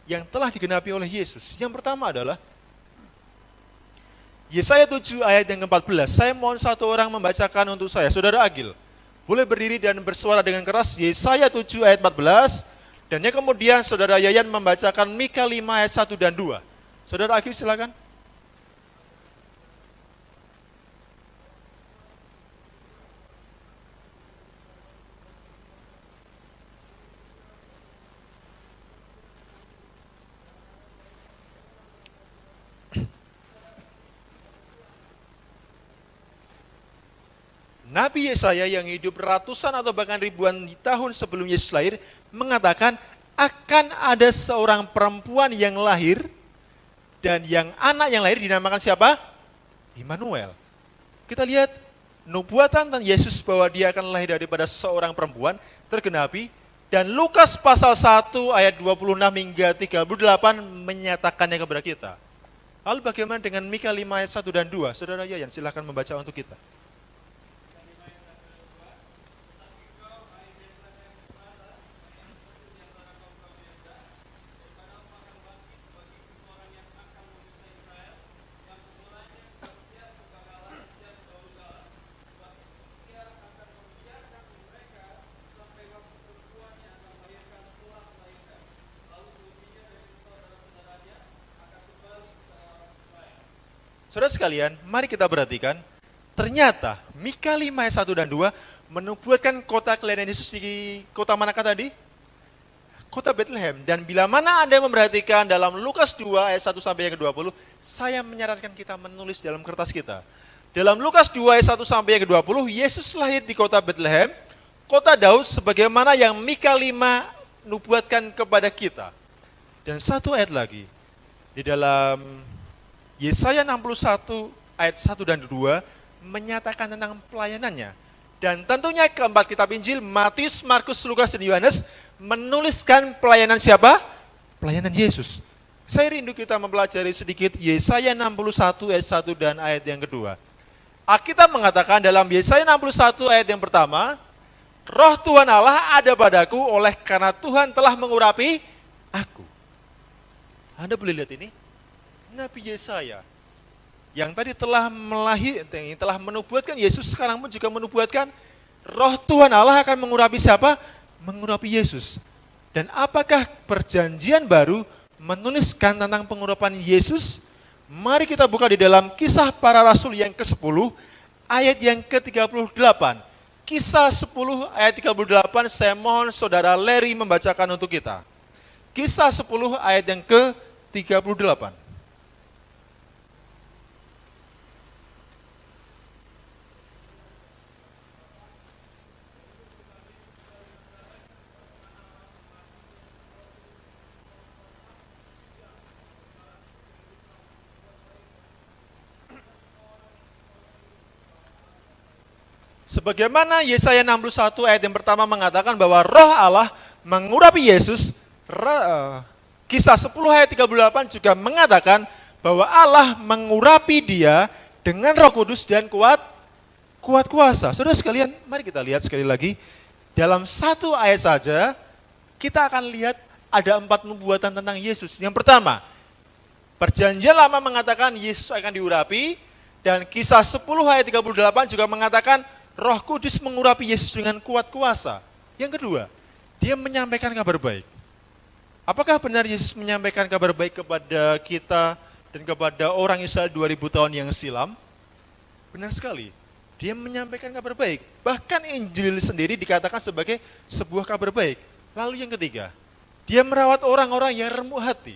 yang telah digenapi oleh Yesus. Yang pertama adalah Yesaya 7 ayat yang ke-14. Saya mohon satu orang membacakan untuk saya. Saudara Agil, boleh berdiri dan bersuara dengan keras. Yesaya 7 ayat 14. Dan yang kemudian Saudara Yayan membacakan Mika 5 ayat 1 dan 2. Saudara Agil silakan. Nabi Yesaya yang hidup ratusan atau bahkan ribuan tahun sebelum Yesus lahir mengatakan akan ada seorang perempuan yang lahir dan yang anak yang lahir dinamakan siapa? Immanuel. Kita lihat nubuatan tentang Yesus bahwa dia akan lahir daripada seorang perempuan tergenapi dan Lukas pasal 1 ayat 26 hingga 38 menyatakannya kepada kita. Lalu bagaimana dengan Mika 5 ayat 1 dan 2? Saudara Yayan silakan membaca untuk kita. Saudara sekalian, mari kita perhatikan, ternyata Mika 5 ayat 1 dan 2 menubuatkan kota kelahiran Yesus di kota manakah tadi? Kota Bethlehem. Dan bila mana Anda memperhatikan dalam Lukas 2 ayat 1 sampai yang ke-20, saya menyarankan kita menulis dalam kertas kita. Dalam Lukas 2 ayat 1 sampai yang ke-20, Yesus lahir di kota Bethlehem, kota Daud, sebagaimana yang Mika 5 nubuatkan kepada kita. Dan satu ayat lagi, di dalam Yesaya 61 ayat 1 dan 2 menyatakan tentang pelayanannya. Dan tentunya keempat kitab Injil, Matius, Markus, Lukas, dan Yohanes menuliskan pelayanan siapa? Pelayanan Yesus. Saya rindu kita mempelajari sedikit Yesaya 61 ayat 1 dan ayat yang kedua. Alkitab mengatakan dalam Yesaya 61 ayat yang pertama, Roh Tuhan Allah ada padaku oleh karena Tuhan telah mengurapi aku. Anda boleh lihat ini? Nabi Yesaya yang tadi telah telah menubuatkan Yesus, sekarang pun juga menubuatkan Roh Tuhan Allah akan mengurapi siapa? Mengurapi Yesus. Dan apakah perjanjian baru menuliskan tentang pengurapan Yesus? Mari kita buka di dalam Kisah Para Rasul yang ke-10 ayat yang ke-38. Kisah 10 ayat 38, saya mohon Saudara Larry membacakan untuk kita. Kisah 10 ayat yang ke-38. Sebagaimana Yesaya 61 ayat yang pertama mengatakan bahwa Roh Allah mengurapi Yesus, Kisah 10 ayat 38 juga mengatakan bahwa Allah mengurapi dia dengan Roh Kudus dan kuat kuasa. Saudara sekalian, mari kita lihat sekali lagi. Dalam satu ayat saja, kita akan lihat ada 4 nubuatan tentang Yesus. Yang pertama, perjanjian lama mengatakan Yesus akan diurapi, dan Kisah 10 ayat 38 juga mengatakan Roh Kudus mengurapi Yesus dengan kuat kuasa. Yang kedua, dia menyampaikan kabar baik. Apakah benar Yesus menyampaikan kabar baik kepada kita dan kepada orang Israel 2000 tahun yang silam? Benar sekali. Dia menyampaikan kabar baik. Bahkan Injil sendiri dikatakan sebagai sebuah kabar baik. Lalu yang ketiga, dia merawat orang-orang yang remuk hati.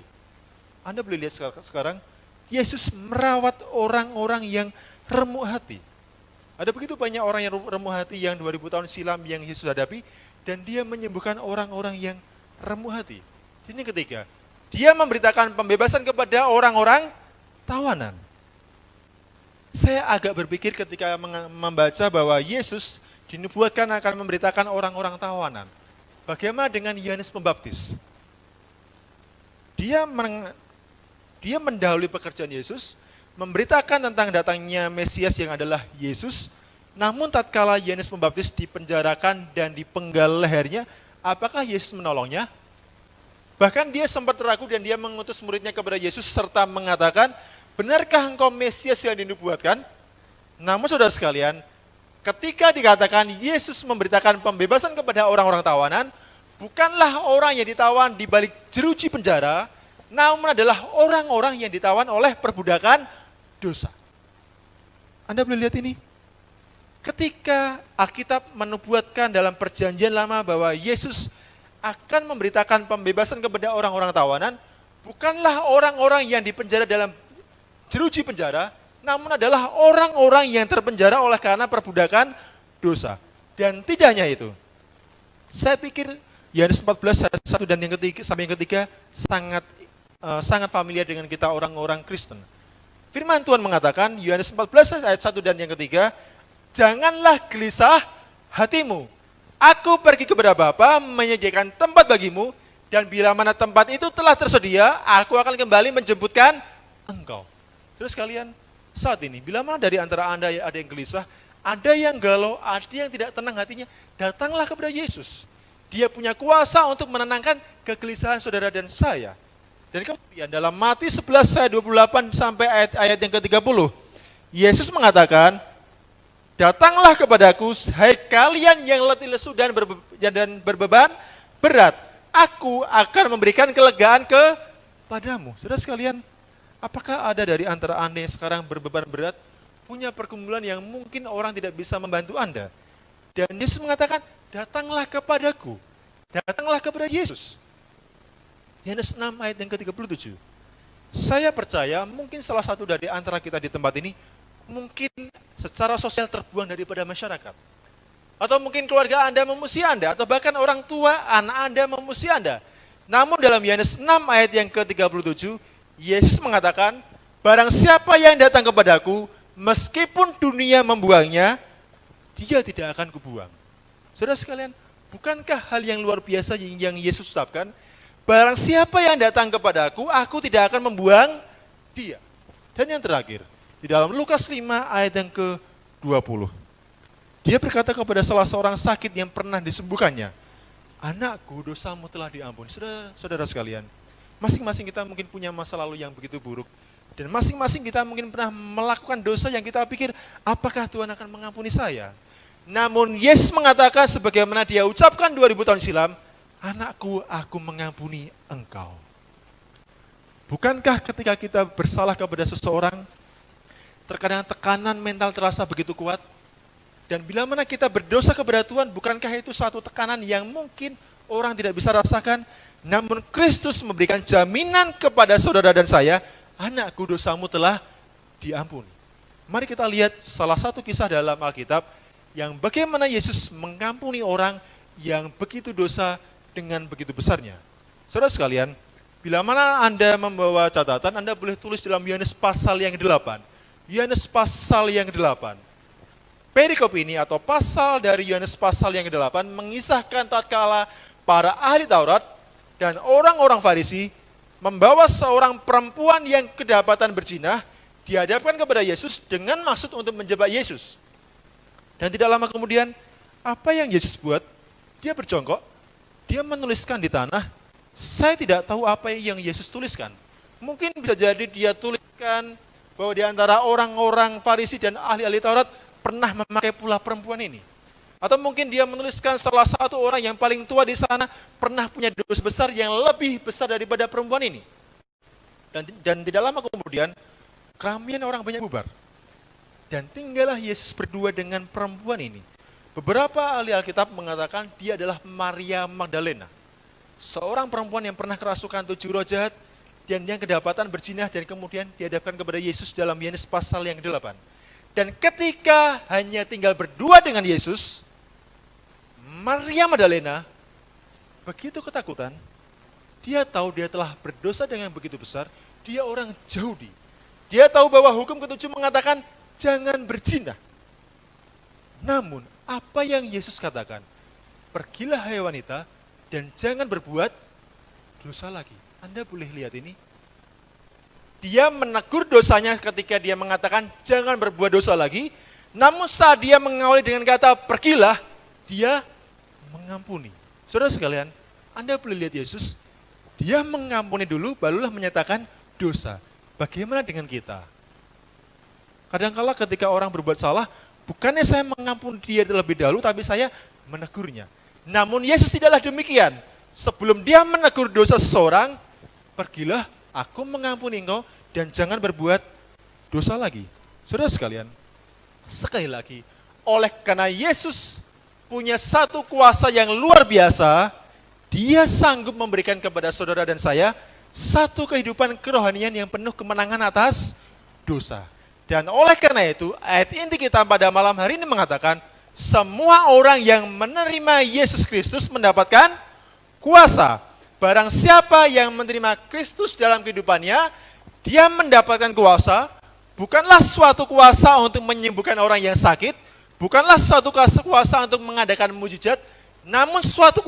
Anda boleh lihat sekarang, Yesus merawat orang-orang yang remuk hati. Ada begitu banyak orang yang remuk hati yang 2000 tahun silam yang Yesus hadapi, dan dia menyembuhkan orang-orang yang remuk hati. Ini ketiga, dia memberitakan pembebasan kepada orang-orang tawanan. Saya agak berpikir ketika membaca bahwa Yesus dinubuatkan akan memberitakan orang-orang tawanan. Bagaimana dengan Yohanes Pembaptis? Dia mendahului pekerjaan Yesus, memberitakan tentang datangnya Mesias yang adalah Yesus. Namun tatkala Yohanes Pembaptis dipenjarakan dan dipenggal lehernya, apakah Yesus menolongnya? Bahkan dia sempat ragu dan dia mengutus muridnya kepada Yesus serta mengatakan, benarkah engkau Mesias yang dinubuatkan? Namun saudara sekalian, ketika dikatakan Yesus memberitakan pembebasan kepada orang-orang tawanan, bukanlah orang yang ditawan di balik jeruji penjara, namun adalah orang-orang yang ditawan oleh perbudakan dosa. Anda boleh lihat ini. Ketika Alkitab menubuatkan dalam perjanjian lama bahwa Yesus akan memberitakan pembebasan kepada orang-orang tawanan, bukanlah orang-orang yang dipenjara dalam jeruji penjara, namun adalah orang-orang yang terpenjara oleh karena perbudakan dosa. Dan tidak hanya itu. Saya pikir Yohanes 14 ayat 1 dan yang ketiga sampai yang ketiga sangat familiar dengan kita orang-orang Kristen. Firman Tuhan mengatakan, Yohanes 14 ayat 1 dan yang ketiga, janganlah gelisah hatimu. Aku pergi kepada Bapa menyediakan tempat bagimu, dan bila mana tempat itu telah tersedia, aku akan kembali menjemputkan engkau. Terus kalian, saat ini, bila mana dari antara Anda ada yang gelisah, ada yang galau, ada yang tidak tenang hatinya, datanglah kepada Yesus. Dia punya kuasa untuk menenangkan kegelisahan saudara dan saya. Dan kemudian dalam Matius 11 ayat 28 sampai ayat yang ke-30, Yesus mengatakan, datanglah kepadaku, hai kalian yang letih lesu dan berbeban berat, aku akan memberikan kelegaan kepadamu. Saudara sekalian, apakah ada dari antara Anda yang sekarang berbeban berat, punya pergumulan yang mungkin orang tidak bisa membantu Anda? Dan Yesus mengatakan, datanglah kepadaku, datanglah kepada Yesus. Yohanes 6 ayat yang ke-37. Saya percaya mungkin salah satu dari antara kita di tempat ini mungkin secara sosial terbuang daripada masyarakat. Atau mungkin keluarga Anda memuji Anda, atau bahkan orang tua anak Anda memuji Anda. Namun dalam Yohanes 6 ayat yang ke-37, Yesus mengatakan, barang siapa yang datang kepadaku, meskipun dunia membuangnya, dia tidak akan kubuang. Saudara sekalian, bukankah hal yang luar biasa yang Yesus ucapkan? Barang siapa yang datang kepadaku, aku tidak akan membuang dia. Dan yang terakhir, di dalam Lukas 5 ayat yang ke-20. Dia berkata kepada salah seorang sakit yang pernah disembuhkannya, anakku, dosamu telah diampuni. Saudara sekalian, masing-masing kita mungkin punya masa lalu yang begitu buruk. Dan masing-masing kita mungkin pernah melakukan dosa yang kita pikir, apakah Tuhan akan mengampuni saya? Namun Yesus mengatakan sebagaimana dia ucapkan 2000 tahun silam, anakku, aku mengampuni engkau. Bukankah ketika kita bersalah kepada seseorang, terkadang tekanan mental terasa begitu kuat? Dan bila mana kita berdosa kepada Tuhan, bukankah itu suatu tekanan yang mungkin orang tidak bisa rasakan? Namun Kristus memberikan jaminan kepada saudara dan saya, anakku, dosamu telah diampuni. Mari kita lihat salah satu kisah dalam Alkitab, yang bagaimana Yesus mengampuni orang yang begitu dosa dengan begitu besarnya. Saudara sekalian, bila mana Anda membawa catatan, Anda boleh tulis dalam Yohanes pasal yang 8. Yohanes pasal yang 8. Perikop ini atau pasal dari Yohanes pasal yang 8 mengisahkan tatkala para ahli Taurat dan orang-orang Farisi membawa seorang perempuan yang kedapatan berzina dihadapkan kepada Yesus dengan maksud untuk menjebak Yesus. Dan tidak lama kemudian, apa yang Yesus buat? Dia berjongkok, dia menuliskan di tanah. Saya tidak tahu apa yang Yesus tuliskan. Mungkin bisa jadi dia tuliskan bahwa di antara orang-orang Farisi dan ahli-ahli Taurat pernah memakai pula perempuan ini. Atau mungkin dia menuliskan salah satu orang yang paling tua di sana pernah punya dosa besar yang lebih besar daripada perempuan ini. Dan tidak lama kemudian, keramaian orang banyak bubar. Dan tinggallah Yesus berdua dengan perempuan ini. Beberapa ahli Alkitab mengatakan dia adalah Maria Magdalena, seorang perempuan yang pernah kerasukan 7 roh jahat dan yang kedapatan berzina dan kemudian dihadapkan kepada Yesus dalam Yohanes pasal yang 8. Dan ketika hanya tinggal berdua dengan Yesus, Maria Magdalena begitu ketakutan. Dia tahu dia telah berdosa dengan begitu besar. Dia orang Yahudi. Dia tahu bahwa hukum ke-7 mengatakan jangan berzina. Namun Apa yang Yesus katakan? Pergilah hai wanita dan jangan berbuat dosa lagi. Anda boleh lihat ini. Dia menegur dosanya ketika dia mengatakan jangan berbuat dosa lagi. Namun saat dia mengawali dengan kata pergilah, dia mengampuni. Saudara sekalian, Anda boleh lihat Yesus, dia mengampuni dulu barulah menyatakan dosa. Bagaimana dengan kita? Kadang-kala ketika orang berbuat salah, bukannya saya mengampuni dia terlebih dahulu, tapi saya menegurnya. Namun Yesus tidaklah demikian. Sebelum dia menegur dosa seseorang, pergilah, aku mengampuni engkau, dan jangan berbuat dosa lagi. Saudara sekalian, sekali lagi, oleh karena Yesus punya satu kuasa yang luar biasa, dia sanggup memberikan kepada saudara dan saya satu kehidupan kerohanian yang penuh kemenangan atas dosa. Dan oleh karena itu, ayat inti kita pada malam hari ini mengatakan, semua orang yang menerima Yesus Kristus mendapatkan kuasa. Barang siapa yang menerima Kristus dalam kehidupannya, dia mendapatkan kuasa, bukanlah suatu kuasa untuk menyembuhkan orang yang sakit, bukanlah suatu kuasa untuk mengadakan mujizat, namun suatu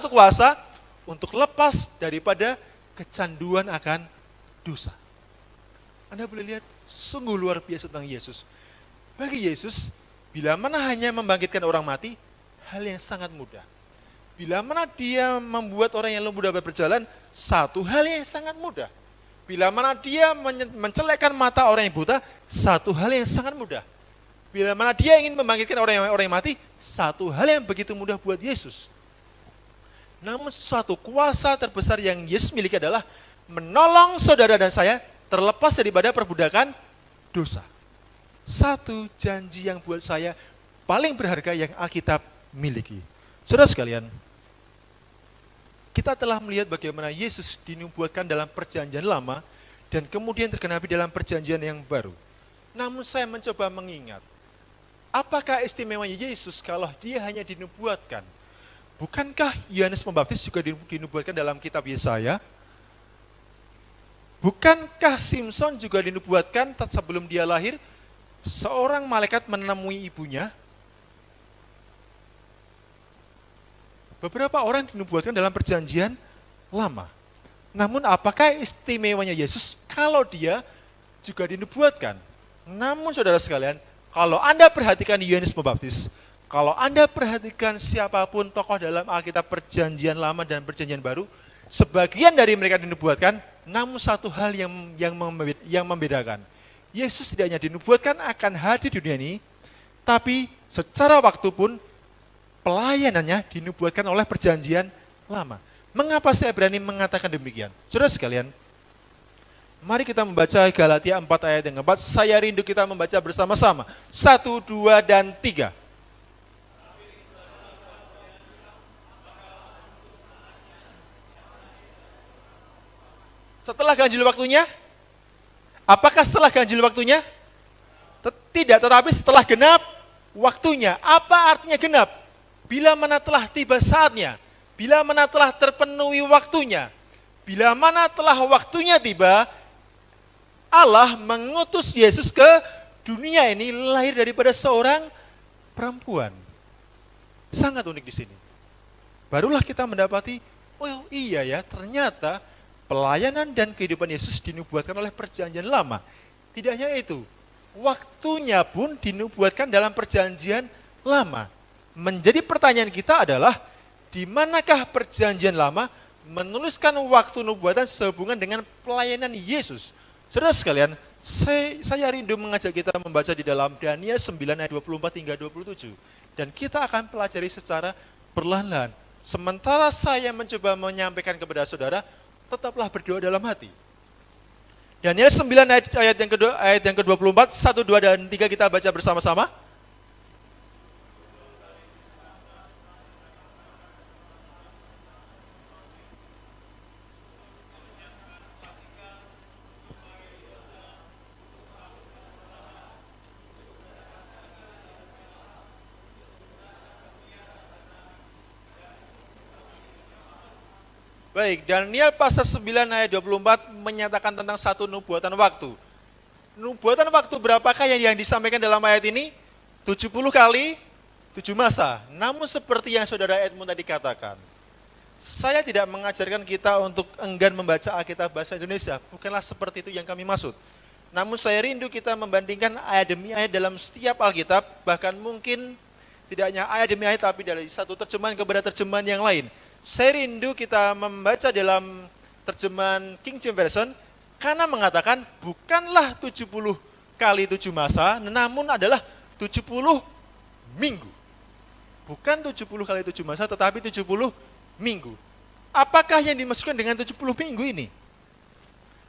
kuasa untuk lepas daripada kecanduan akan dosa. Anda boleh lihat, sungguh luar biasa tentang Yesus. Bagi Yesus, bila mana hanya membangkitkan orang mati, hal yang sangat mudah. Bila mana dia membuat orang yang lumpuh dapat berjalan, satu hal yang sangat mudah. Bila mana dia mencelekkan mata orang yang buta, satu hal yang sangat mudah. Bila mana dia ingin membangkitkan orang yang mati, satu hal yang begitu mudah buat Yesus. Namun suatu kuasa terbesar yang Yesus miliki adalah menolong saudara dan saya terlepas daripada perbudakan dosa. Satu janji yang buat saya paling berharga yang Alkitab miliki. Saudara sekalian, kita telah melihat bagaimana Yesus dinubuatkan dalam perjanjian lama dan kemudian tergenapi dalam perjanjian yang baru. Namun saya mencoba mengingat, apakah istimewanya Yesus kalau dia hanya dinubuatkan? Bukankah Yohanes Pembaptis juga dinubuatkan dalam kitab Yesaya? Bukankah Simson juga dinubuatkan sebelum dia lahir? Seorang malaikat menemui ibunya. Beberapa orang dinubuatkan dalam perjanjian lama. Namun apakah istimewanya Yesus kalau dia juga dinubuatkan? Namun saudara sekalian, kalau Anda perhatikan Yohanes Pembaptis, kalau Anda perhatikan siapapun tokoh dalam Alkitab perjanjian lama dan perjanjian baru, sebagian dari mereka dinubuatkan, namun satu hal yang membedakan. Yesus tidak hanya dinubuatkan akan hadir di dunia ini, tapi secara waktu pun pelayanannya dinubuatkan oleh perjanjian lama. Mengapa saya berani mengatakan demikian? Saudara sekalian, mari kita membaca Galatia 4 ayat yang keempat. Saya rindu kita membaca bersama-sama. 1, 2, dan 3. Setelah ganjil waktunya? Apakah setelah ganjil waktunya? Tidak, tetapi setelah genap waktunya. Apa artinya genap? Bila mana telah tiba saatnya, bila mana telah terpenuhi waktunya, bila mana telah waktunya tiba, Allah mengutus Yesus ke dunia ini lahir daripada seorang perempuan. Sangat unik di sini. Barulah kita mendapati, oh iya ya, ternyata pelayanan dan kehidupan Yesus dinubuatkan oleh perjanjian lama. Tidak hanya itu, waktunya pun dinubuatkan dalam perjanjian lama. Menjadi pertanyaan kita adalah, di manakah perjanjian lama menuliskan waktu nubuatan sehubungan dengan pelayanan Yesus? Saudara sekalian, saya rindu mengajak kita membaca di dalam Daniel 9 ayat 24 hingga 27. Dan kita akan pelajari secara perlahan-lahan. Sementara saya mencoba menyampaikan kepada saudara, tetaplah berdoa dalam hati. Daniel 9 ayat yang ke-24, 1, 2, dan 3 kita baca bersama-sama. Baik, Daniel pasal 9 ayat 24 menyatakan tentang satu nubuatan waktu. Nubuatan waktu berapakah yang disampaikan dalam ayat ini? 70 kali, 7 masa. Namun seperti yang saudara Edmund tadi katakan, saya tidak mengajarkan kita untuk enggan membaca Alkitab bahasa Indonesia. Bukanlah seperti itu yang kami maksud. Namun saya rindu kita membandingkan ayat demi ayat dalam setiap Alkitab, bahkan mungkin tidak hanya ayat demi ayat, tapi dari satu terjemahan kepada terjemahan yang lain. Saya rindu kita membaca dalam terjemahan King James Version, karena mengatakan bukanlah 70 kali 7 masa, namun adalah 70 minggu. Bukan 70 kali 7 masa, tetapi 70 minggu. Apakah yang dimaksudkan dengan 70 minggu ini?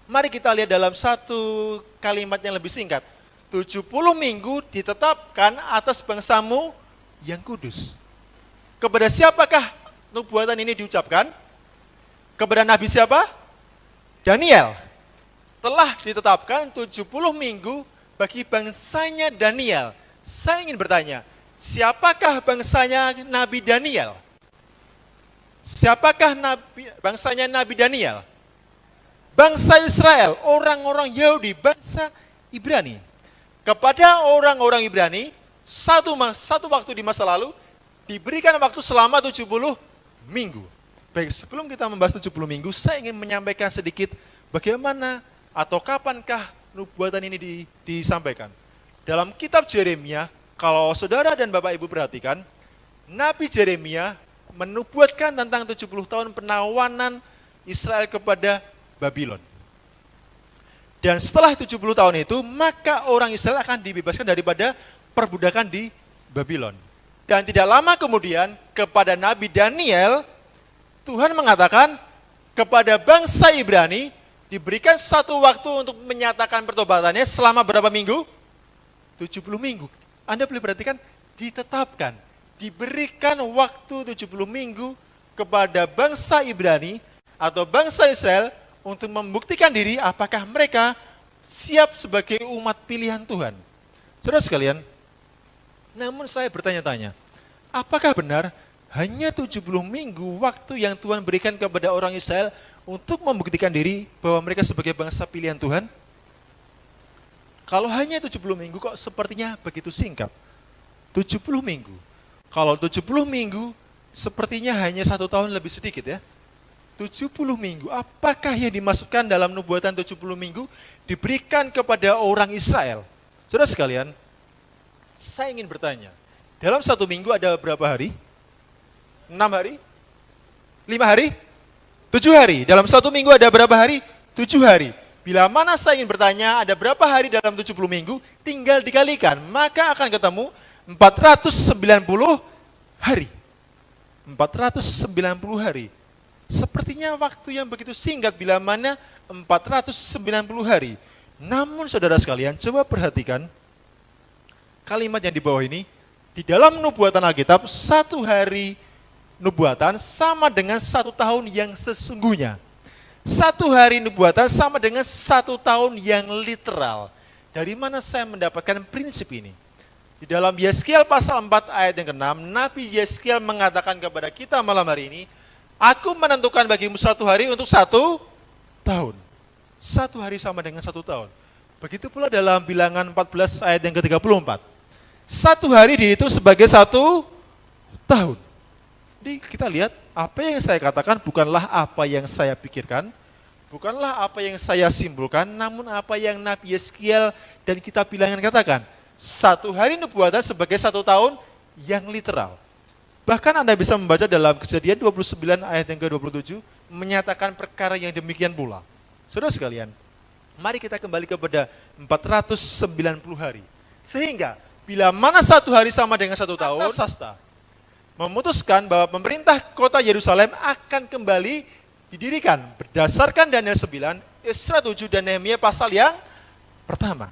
Mari kita lihat dalam satu kalimat yang lebih singkat. 70 minggu ditetapkan atas bangsamu yang kudus. Kepada siapakah nubuatan ini diucapkan? Kepada Nabi siapa? Daniel. Telah ditetapkan 70 minggu bagi bangsanya Daniel. Saya ingin bertanya, siapakah bangsanya Nabi Daniel? Siapakah bangsanya Nabi Daniel? Bangsa Israel, orang-orang Yahudi, bangsa Ibrani. Kepada orang-orang Ibrani, satu waktu di masa lalu, diberikan waktu selama 70 minggu. Baik, sebelum kita membahas 70 minggu, saya ingin menyampaikan sedikit bagaimana atau kapankah nubuatan ini disampaikan. Dalam kitab Yeremia, kalau saudara dan Bapak Ibu perhatikan, Nabi Yeremia menubuatkan tentang 70 tahun penawanan Israel kepada Babylon. Dan setelah 70 tahun itu, maka orang Israel akan dibebaskan daripada perbudakan di Babylon. Dan tidak lama kemudian, kepada Nabi Daniel, Tuhan mengatakan kepada bangsa Ibrani, diberikan satu waktu untuk menyatakan pertobatannya selama berapa minggu? 70 minggu. Anda boleh perhatikan, ditetapkan, diberikan waktu 70 minggu kepada bangsa Ibrani atau bangsa Israel untuk membuktikan diri apakah mereka siap sebagai umat pilihan Tuhan. Saudara sekalian, namun saya bertanya-tanya, apakah benar hanya 70 minggu waktu yang Tuhan berikan kepada orang Israel untuk membuktikan diri bahwa mereka sebagai bangsa pilihan Tuhan? Kalau hanya 70 minggu kok sepertinya begitu singkat. 70 minggu. Kalau 70 minggu sepertinya hanya 1 tahun lebih sedikit ya. 70 minggu, apakah yang dimasukkan dalam nubuatan 70 minggu diberikan kepada orang Israel? Saudara sekalian, saya ingin bertanya, dalam 1 minggu ada berapa hari? 6 hari? 5 hari? 7 hari. Dalam 1 minggu ada berapa hari? 7 hari. Bila mana saya ingin bertanya ada berapa hari dalam 70 minggu, tinggal dikalikan, maka akan ketemu 490 hari. 490 hari. Sepertinya waktu yang begitu singkat bila mana 490 hari. Namun saudara sekalian, coba perhatikan kalimat yang di bawah ini. Di dalam nubuatan Alkitab, 1 hari nubuatan sama dengan 1 tahun yang sesungguhnya. 1 hari nubuatan sama dengan 1 tahun yang literal. Dari mana saya mendapatkan prinsip ini? Di dalam Yeskiel pasal 4 ayat yang ke-6, Nabi Yeskiel mengatakan kepada kita malam hari ini, aku menentukan bagimu 1 hari untuk 1 tahun. 1 hari sama dengan 1 tahun. Begitu pula dalam Bilangan 14 ayat yang ke-34. 1 hari dihitung sebagai 1 tahun. Jadi kita lihat, apa yang saya katakan bukanlah apa yang saya pikirkan, bukanlah apa yang saya simpulkan, namun apa yang Nabi Yeskiel dan kitab Bilangan katakan. 1 hari nubuatan sebagai 1 tahun yang literal. Bahkan Anda bisa membaca dalam Kejadian 29 ayat yang ke-27, menyatakan perkara yang demikian pula. Saudara sekalian, mari kita kembali kepada 490 hari. Sehingga, bila mana 1 hari sama dengan 1 tahun, sasta memutuskan bahwa pemerintah kota Yerusalem akan kembali didirikan berdasarkan Daniel 9, Esra 7, dan Nehemia pasal yang pertama.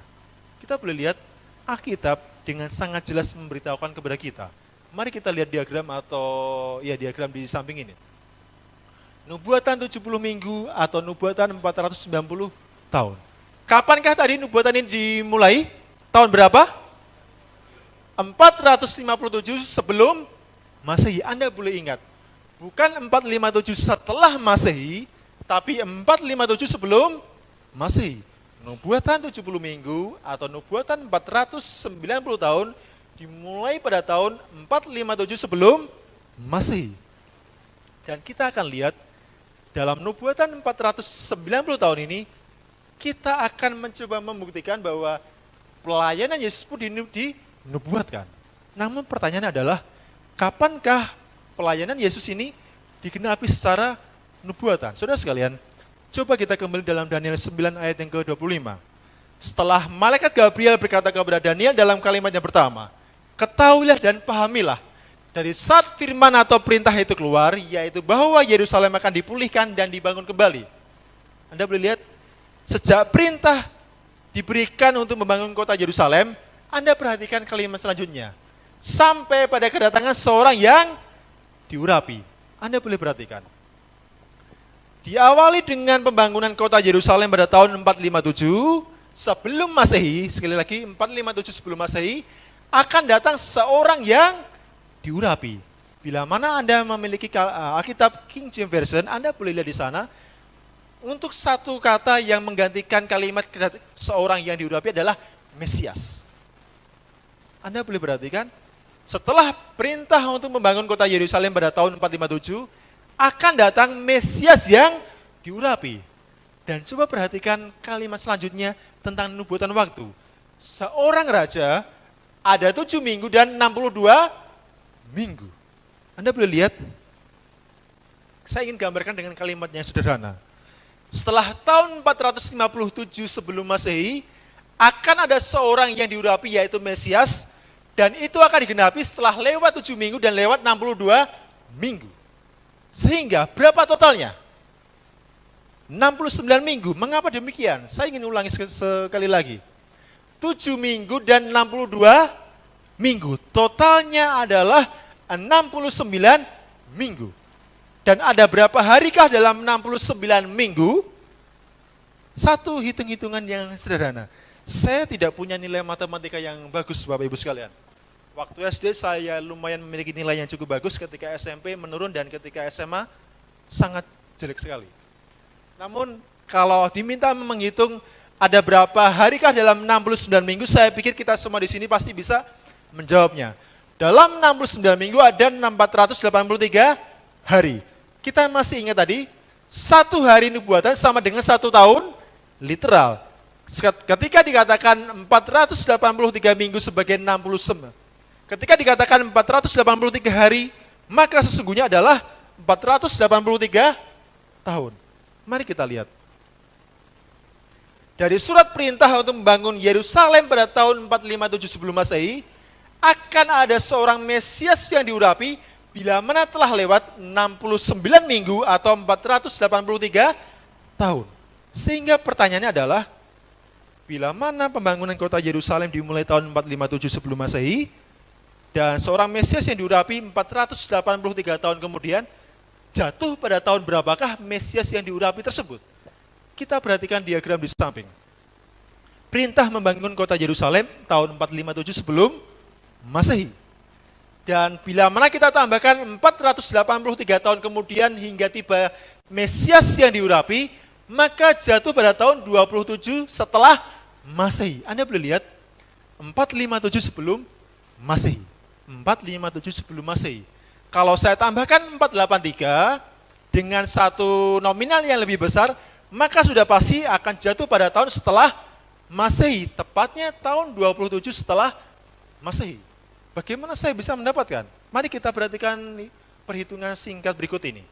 Kita boleh lihat Alkitab dengan sangat jelas memberitahukan kepada kita. Mari kita lihat diagram atau diagram di samping ini. Nubuatan 70 minggu atau nubuatan 490 tahun. Kapankah tadi nubuatan ini dimulai? Tahun berapa? 457 sebelum Masehi. Anda boleh ingat, bukan 457 setelah Masehi, tapi 457 sebelum Masehi. Nubuatan 70 minggu atau nubuatan 490 tahun dimulai pada tahun 457 sebelum Masehi. Dan kita akan lihat dalam nubuatan 490 tahun ini, kita akan mencoba membuktikan bahwa pelayanan Yesus pun dinubuatkan. Namun pertanyaannya adalah, kapankah pelayanan Yesus ini digenapi secara nubuatan? Saudara sekalian, coba kita kembali dalam Daniel 9 ayat yang ke-25. Setelah malaikat Gabriel berkata kepada Daniel dalam kalimat yang pertama, ketahuilah dan pahamilah, dari saat firman atau perintah itu keluar, yaitu bahwa Yerusalem akan dipulihkan dan dibangun kembali. Anda boleh lihat, sejak perintah diberikan untuk membangun kota Yerusalem, Anda perhatikan kalimat selanjutnya. Sampai pada kedatangan seorang yang diurapi. Anda boleh perhatikan. Diawali dengan pembangunan kota Yerusalem pada tahun 457 sebelum Masehi, sekali lagi 457 sebelum Masehi, akan datang seorang yang diurapi. Bila mana Anda memiliki Alkitab King James Version, Anda boleh lihat di sana, untuk satu kata yang menggantikan kalimat seorang yang diurapi adalah Mesias. Anda boleh perhatikan, setelah perintah untuk membangun kota Yerusalem pada tahun 457, akan datang Mesias yang diurapi. Dan coba perhatikan kalimat selanjutnya tentang nubuatan waktu. Seorang raja ada 7 minggu dan 62 minggu. Anda boleh lihat, saya ingin gambarkan dengan kalimat yang sederhana. Setelah tahun 457 sebelum Masehi, akan ada seorang yang diurapi yaitu Mesias, dan itu akan digenapi setelah lewat 7 minggu dan lewat 62 minggu. Sehingga berapa totalnya? 69 minggu. Mengapa demikian? Saya ingin ulangi sekali lagi. 7 minggu dan 62 minggu. Totalnya adalah 69 minggu. Dan ada berapa harikah dalam 69 minggu? Satu hitung-hitungan yang sederhana. Saya tidak punya nilai matematika yang bagus, Bapak Ibu sekalian. Waktu SD saya lumayan memiliki nilai yang cukup bagus, ketika SMP menurun, dan ketika SMA sangat jelek sekali. Namun kalau diminta menghitung ada berapa harikah dalam 69 minggu, saya pikir kita semua di sini pasti bisa menjawabnya. Dalam 69 minggu ada 483 hari. Kita masih ingat tadi, satu hari nubuatan sama dengan 1 tahun literal. Ketika dikatakan 483 minggu sebagai 69, ketika dikatakan 483 hari, maka sesungguhnya adalah 483 tahun. Mari kita lihat. Dari surat perintah untuk membangun Yerusalem pada tahun 457 sebelum Masehi, akan ada seorang Mesias yang diurapi bila mana telah lewat 69 minggu atau 483 tahun. Sehingga pertanyaannya adalah, bila mana pembangunan kota Yerusalem dimulai tahun 457 sebelum Masehi, dan seorang Mesias yang diurapi 483 tahun kemudian, jatuh pada tahun berapakah Mesias yang diurapi tersebut? Kita perhatikan diagram di samping. Perintah membangun kota Yerusalem tahun 457 sebelum Masehi. Dan bila mana kita tambahkan 483 tahun kemudian hingga tiba Mesias yang diurapi, maka jatuh pada tahun 27 setelah Masehi. Anda boleh lihat, 457 sebelum Masehi. 457 sebelum Masehi. Kalau saya tambahkan 483 dengan satu nominal yang lebih besar, maka sudah pasti akan jatuh pada tahun setelah Masehi, tepatnya tahun 27 setelah Masehi. Bagaimana saya bisa mendapatkan? Mari kita perhatikan perhitungan singkat berikut ini.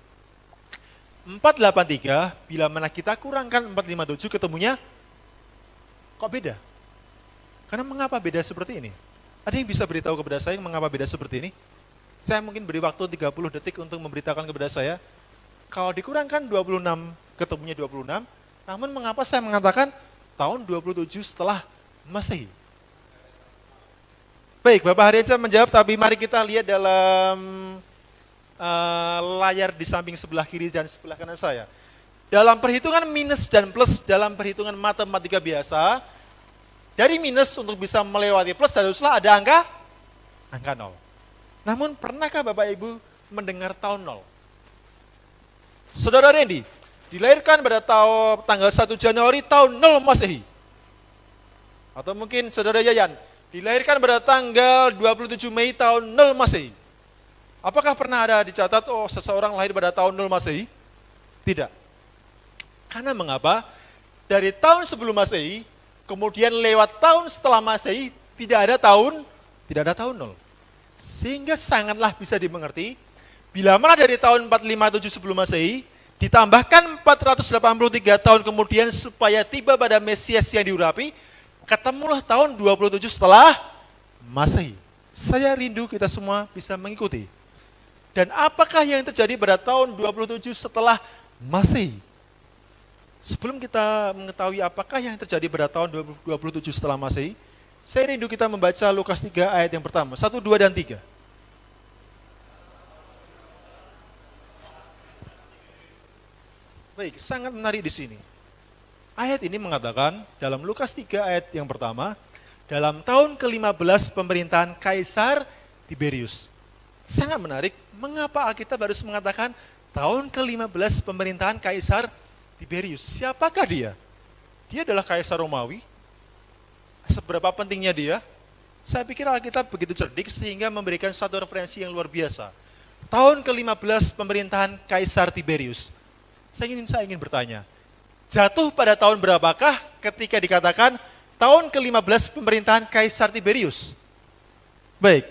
483, bila mana kita kurangkan 457, ketemunya kok beda? Karena mengapa beda seperti ini? Ada yang bisa beritahu kepada saya mengapa beda seperti ini? Saya mungkin beri waktu 30 detik untuk memberitakan kepada saya. Kalau dikurangkan 26, ketemunya 26. Namun mengapa saya mengatakan tahun 27 setelah Masehi? Baik, Bapak Hariansyah menjawab, tapi mari kita lihat dalam layar di samping sebelah kiri dan sebelah kanan saya. Dalam perhitungan minus dan plus, dalam perhitungan matematika biasa, dari minus untuk bisa melewati plus haruslah ada angka 0. Namun pernahkah Bapak Ibu mendengar tahun 0? Saudara Randy dilahirkan pada tanggal 1 Januari tahun 0 Masehi. Atau mungkin Saudara Yayan dilahirkan pada tanggal 27 Mei tahun 0 Masehi. Apakah pernah ada dicatat, seseorang lahir pada tahun 0 Masehi? Tidak. Karena mengapa? Dari tahun sebelum Masehi, kemudian lewat tahun setelah Masehi, tidak ada tahun 0. Sehingga sangatlah bisa dimengerti, bila mana dari tahun 457 sebelum Masehi, ditambahkan 483 tahun kemudian supaya tiba pada Mesias yang diurapi, ketemulah tahun 27 setelah Masehi. Saya rindu kita semua bisa mengikuti. Dan apakah yang terjadi pada tahun 27 setelah Masehi? Sebelum kita mengetahui apakah yang terjadi pada tahun 27 setelah Masehi, saya rindu kita membaca Lukas 3 ayat yang pertama, 1, 2, dan 3. Baik, sangat menarik di sini. Ayat ini mengatakan dalam Lukas 3 ayat yang pertama, dalam tahun ke-15 pemerintahan Kaisar Tiberius. Sangat menarik, mengapa Alkitab harus mengatakan tahun ke-15 pemerintahan Kaisar Tiberius? Siapakah dia? Dia adalah Kaisar Romawi. Seberapa pentingnya dia? Saya pikir Alkitab begitu cerdik sehingga memberikan satu referensi yang luar biasa. Tahun ke-15 pemerintahan Kaisar Tiberius. Saya ingin bertanya, jatuh pada tahun berapakah ketika dikatakan tahun ke-15 pemerintahan Kaisar Tiberius? Baik,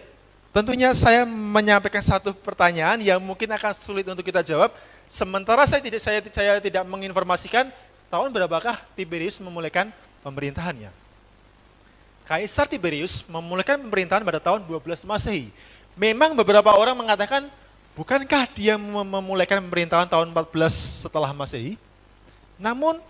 tentunya saya menyampaikan satu pertanyaan yang mungkin akan sulit untuk kita jawab, sementara saya tidak menginformasikan tahun berapakah Tiberius memulaikan pemerintahannya. Kaisar Tiberius memulaikan pemerintahan pada tahun 12 Masehi. Memang beberapa orang mengatakan, bukankah dia memulaikan pemerintahan tahun 14 setelah Masehi? Namun,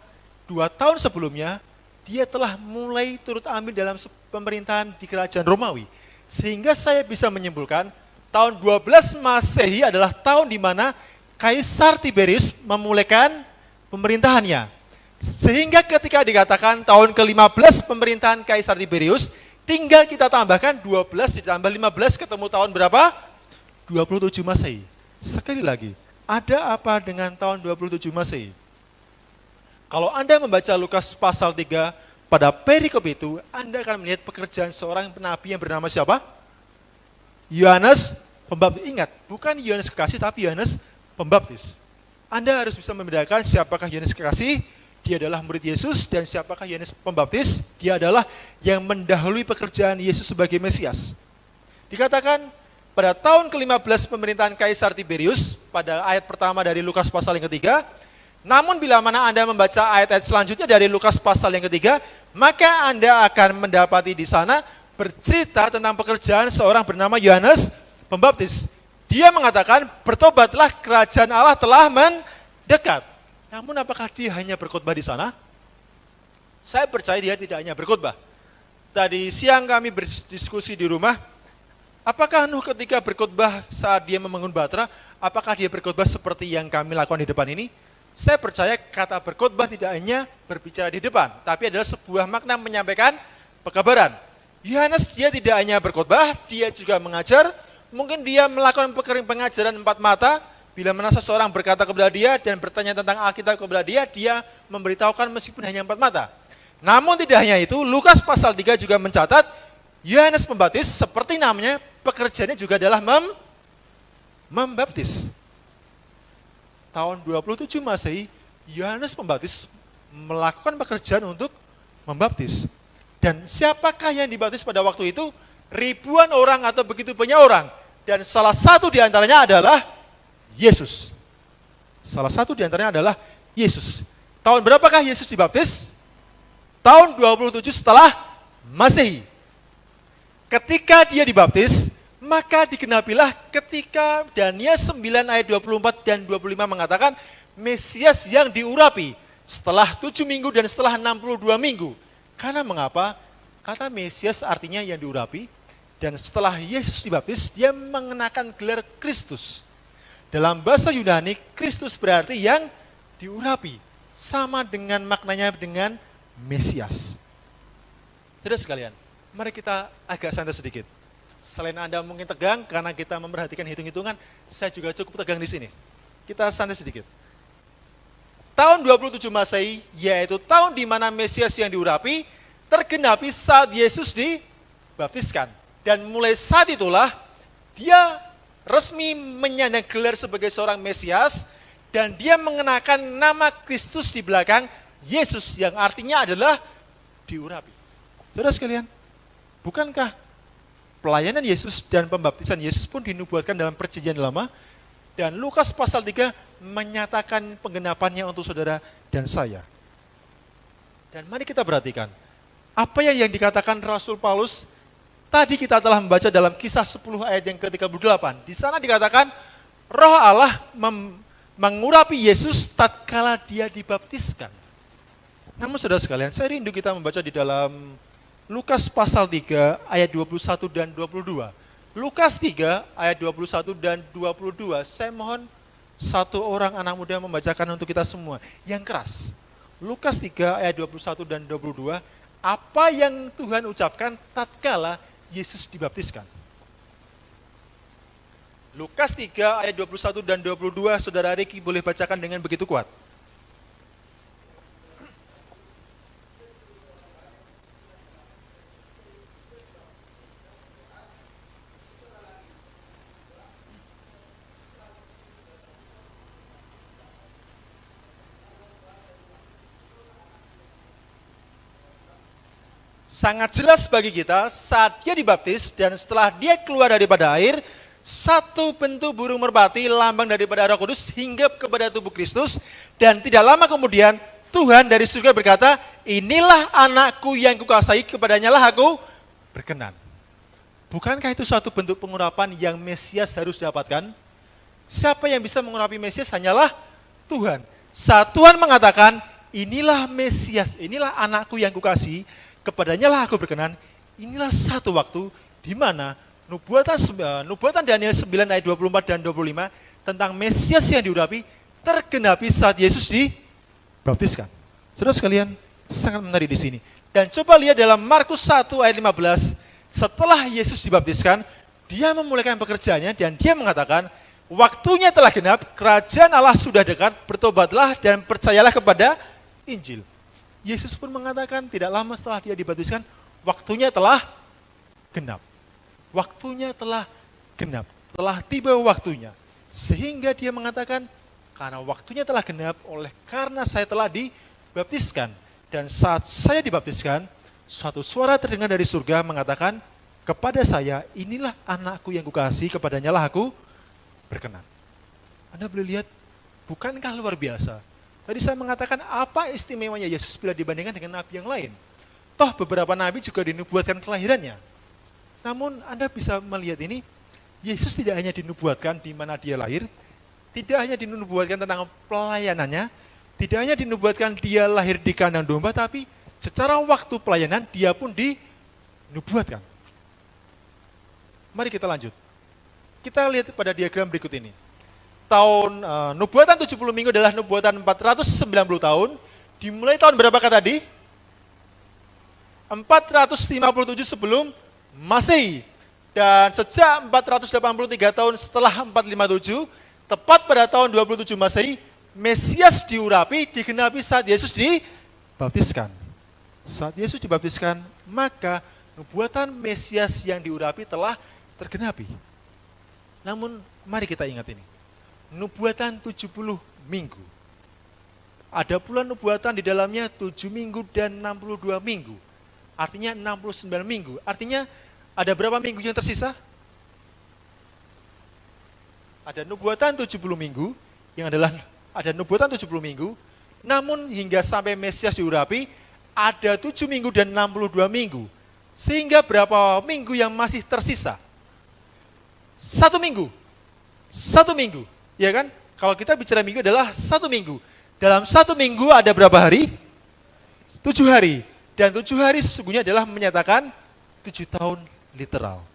2 tahun sebelumnya, dia telah mulai turut ambil dalam pemerintahan di kerajaan Romawi. Sehingga saya bisa menyimpulkan, tahun 12 Masehi adalah tahun di mana Kaisar Tiberius memulaikan pemerintahannya. Sehingga ketika dikatakan tahun ke-15 pemerintahan Kaisar Tiberius, tinggal kita tambahkan 12 ditambah 15 ketemu tahun berapa? 27 Masehi. Sekali lagi, ada apa dengan tahun 27 Masehi? Kalau Anda membaca Lukas pasal 3, pada perikop itu, Anda akan melihat pekerjaan seorang penabi yang bernama siapa? Yohanes Pembaptis. Ingat, bukan Yohanes Kekasih, tapi Yohanes Pembaptis. Anda harus bisa membedakan siapakah Yohanes Kekasih, dia adalah murid Yesus, dan siapakah Yohanes Pembaptis, dia adalah yang mendahului pekerjaan Yesus sebagai Mesias. Dikatakan, pada tahun ke-15 pemerintahan Kaisar Tiberius, pada ayat pertama dari Lukas pasal yang ketiga, namun bila mana Anda membaca ayat-ayat selanjutnya dari Lukas pasal yang ketiga, maka Anda akan mendapati di sana bercerita tentang pekerjaan seorang bernama Yohanes Pembaptis. Dia mengatakan, bertobatlah, kerajaan Allah telah mendekat. Namun apakah dia hanya berkhotbah di sana? Saya percaya dia tidak hanya berkhotbah. Tadi siang kami berdiskusi di rumah, apakah Nuh ketika berkhotbah saat dia membangun Batra, apakah dia berkhotbah seperti yang kami lakukan di depan ini? Saya percaya kata berkhotbah tidak hanya berbicara di depan, tapi adalah sebuah makna menyampaikan pekabaran. Yohanes dia tidak hanya berkhotbah, dia juga mengajar. Mungkin dia melakukan pengajaran 4 mata. Bila mana seseorang berkata kepada dia dan bertanya tentang Alkitab kepada dia, dia memberitahukan meskipun hanya 4 mata. Namun tidak hanya itu, Lukas pasal 3 juga mencatat, Yohanes Pembaptis seperti namanya, pekerjaannya juga adalah membaptis. Tahun 27 Masehi, Yohanes Pembaptis melakukan pekerjaan untuk membaptis. Dan siapakah yang dibaptis pada waktu itu? Ribuan orang atau begitu banyak orang. Dan salah satu diantaranya adalah Yesus. Salah satu diantaranya adalah Yesus. Tahun berapakah Yesus dibaptis? Tahun 27 setelah Masehi. Ketika dia dibaptis, maka digenapilah ketika Daniel 9 ayat 24 dan 25 mengatakan Mesias yang diurapi setelah 7 minggu dan setelah 62 minggu. Karena mengapa? Kata Mesias artinya yang diurapi, dan setelah Yesus dibaptis, dia mengenakan gelar Kristus. Dalam bahasa Yunani, Kristus berarti yang diurapi. Sama dengan maknanya dengan Mesias. Saudara sekalian, mari kita agak santai sedikit. Selain Anda mungkin tegang karena kita memperhatikan hitung-hitungan, saya juga cukup tegang di sini. Kita santai sedikit. Tahun 27 Masehi, yaitu tahun di mana Mesias yang diurapi, tergenapi saat Yesus dibaptiskan. Dan mulai saat itulah dia resmi menyandang gelar sebagai seorang Mesias dan dia mengenakan nama Kristus di belakang Yesus yang artinya adalah diurapi. Saudara sekalian, bukankah pelayanan Yesus dan pembaptisan Yesus pun dinubuatkan dalam Perjanjian Lama? Dan Lukas pasal 3 menyatakan penggenapannya untuk saudara dan saya. Dan mari kita perhatikan, apa yang dikatakan Rasul Paulus, tadi kita telah membaca dalam Kisah 10 ayat yang ke-38. Di sana dikatakan, Roh Allah mengurapi Yesus tatkala dia dibaptiskan. Namun saudara sekalian, saya rindu kita membaca di dalam Lukas pasal 3 ayat 21 dan 22. Lukas 3 ayat 21 dan 22. Saya mohon satu orang anak muda membacakan untuk kita semua yang keras. Lukas 3 ayat 21 dan 22. Apa yang Tuhan ucapkan tatkala Yesus dibaptiskan? Lukas 3 ayat 21 dan 22, saudara Riki boleh bacakan dengan begitu kuat. Sangat jelas bagi kita saat dia dibaptis dan setelah dia keluar daripada air, satu bentuk burung merpati lambang daripada Roh Kudus hinggap kepada tubuh Kristus dan tidak lama kemudian Tuhan dari surga berkata, inilah anakku yang kukasihi, kepadanya lah aku berkenan. Bukankah itu suatu bentuk pengurapan yang Mesias harus dapatkan? Siapa yang bisa mengurapi Mesias? Hanyalah Tuhan. Saat Tuhan mengatakan, inilah Mesias, inilah anakku yang kukasihi, kepadanya lah aku berkenan. Inilah satu waktu di mana nubuatan Daniel 9 ayat 24 dan 25 tentang Mesias yang diurapi tergenapi saat Yesus dibaptiskan. Saudara sekalian, sangat menarik di sini. Dan coba lihat dalam Markus 1 ayat 15, setelah Yesus dibaptiskan, dia memulaikan pekerjaannya dan dia mengatakan, waktunya telah genap, kerajaan Allah sudah dekat, bertobatlah dan percayalah kepada Injil. Yesus pun mengatakan tidak lama setelah dia dibaptiskan, waktunya telah genap. Waktunya telah genap, telah tiba waktunya. Sehingga dia mengatakan, karena waktunya telah genap, oleh karena saya telah dibaptiskan. Dan saat saya dibaptiskan, suatu suara terdengar dari surga mengatakan, kepada saya, inilah anakku yang kukasihi, kepadanya lah aku berkenan. Anda boleh lihat, bukankah luar biasa? Tadi saya mengatakan, apa istimewanya Yesus bila dibandingkan dengan nabi yang lain? Toh beberapa nabi juga dinubuatkan kelahirannya. Namun Anda bisa melihat ini, Yesus tidak hanya dinubuatkan di mana dia lahir, tidak hanya dinubuatkan tentang pelayanannya, tidak hanya dinubuatkan dia lahir di kandang domba, tapi secara waktu pelayanan dia pun dinubuatkan. Mari kita lanjut. Kita lihat pada diagram berikut ini. Nubuatan 70 minggu adalah nubuatan 490 tahun, dimulai tahun berapakah tadi? 457 sebelum Masehi. Dan sejak 483 tahun setelah 457, tepat pada tahun 27 Masehi, Mesias diurapi, digenapi saat Yesus dibaptiskan. Saat Yesus dibaptiskan, maka nubuatan Mesias yang diurapi telah tergenapi. Namun, mari kita ingat ini. Nubuatan 70 minggu. Ada pula nubuatan di dalamnya 7 minggu dan 62 minggu. Artinya 69 minggu. Artinya ada berapa minggu yang tersisa? Ada nubuatan 70 minggu, yang adalah ada nubuatan 70 minggu, namun hingga sampai Mesias diurapi, ada 7 minggu dan 62 minggu. Sehingga berapa minggu yang masih tersisa? 1 minggu. 1 minggu, ya kan? Kalau kita bicara minggu adalah 1 minggu. Dalam 1 minggu ada berapa hari? 7 hari. Dan 7 hari sesungguhnya adalah menyatakan 7 tahun literal.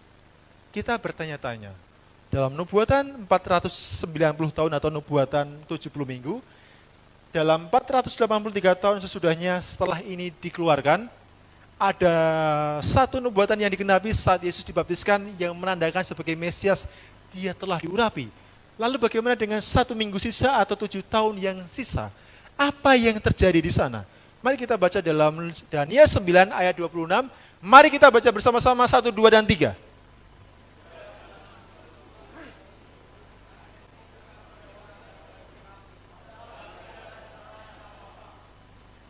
Kita bertanya-tanya, dalam nubuatan 490 tahun atau nubuatan 70 minggu, dalam 483 tahun sesudahnya setelah ini dikeluarkan, ada satu nubuatan yang digenapi saat Yesus dibaptiskan yang menandakan sebagai Mesias, dia telah diurapi. Lalu bagaimana dengan 1 minggu sisa atau 7 tahun yang sisa? Apa yang terjadi di sana? Mari kita baca dalam Daniel 9 ayat 26, Mari kita baca bersama-sama 1, 2, dan 3.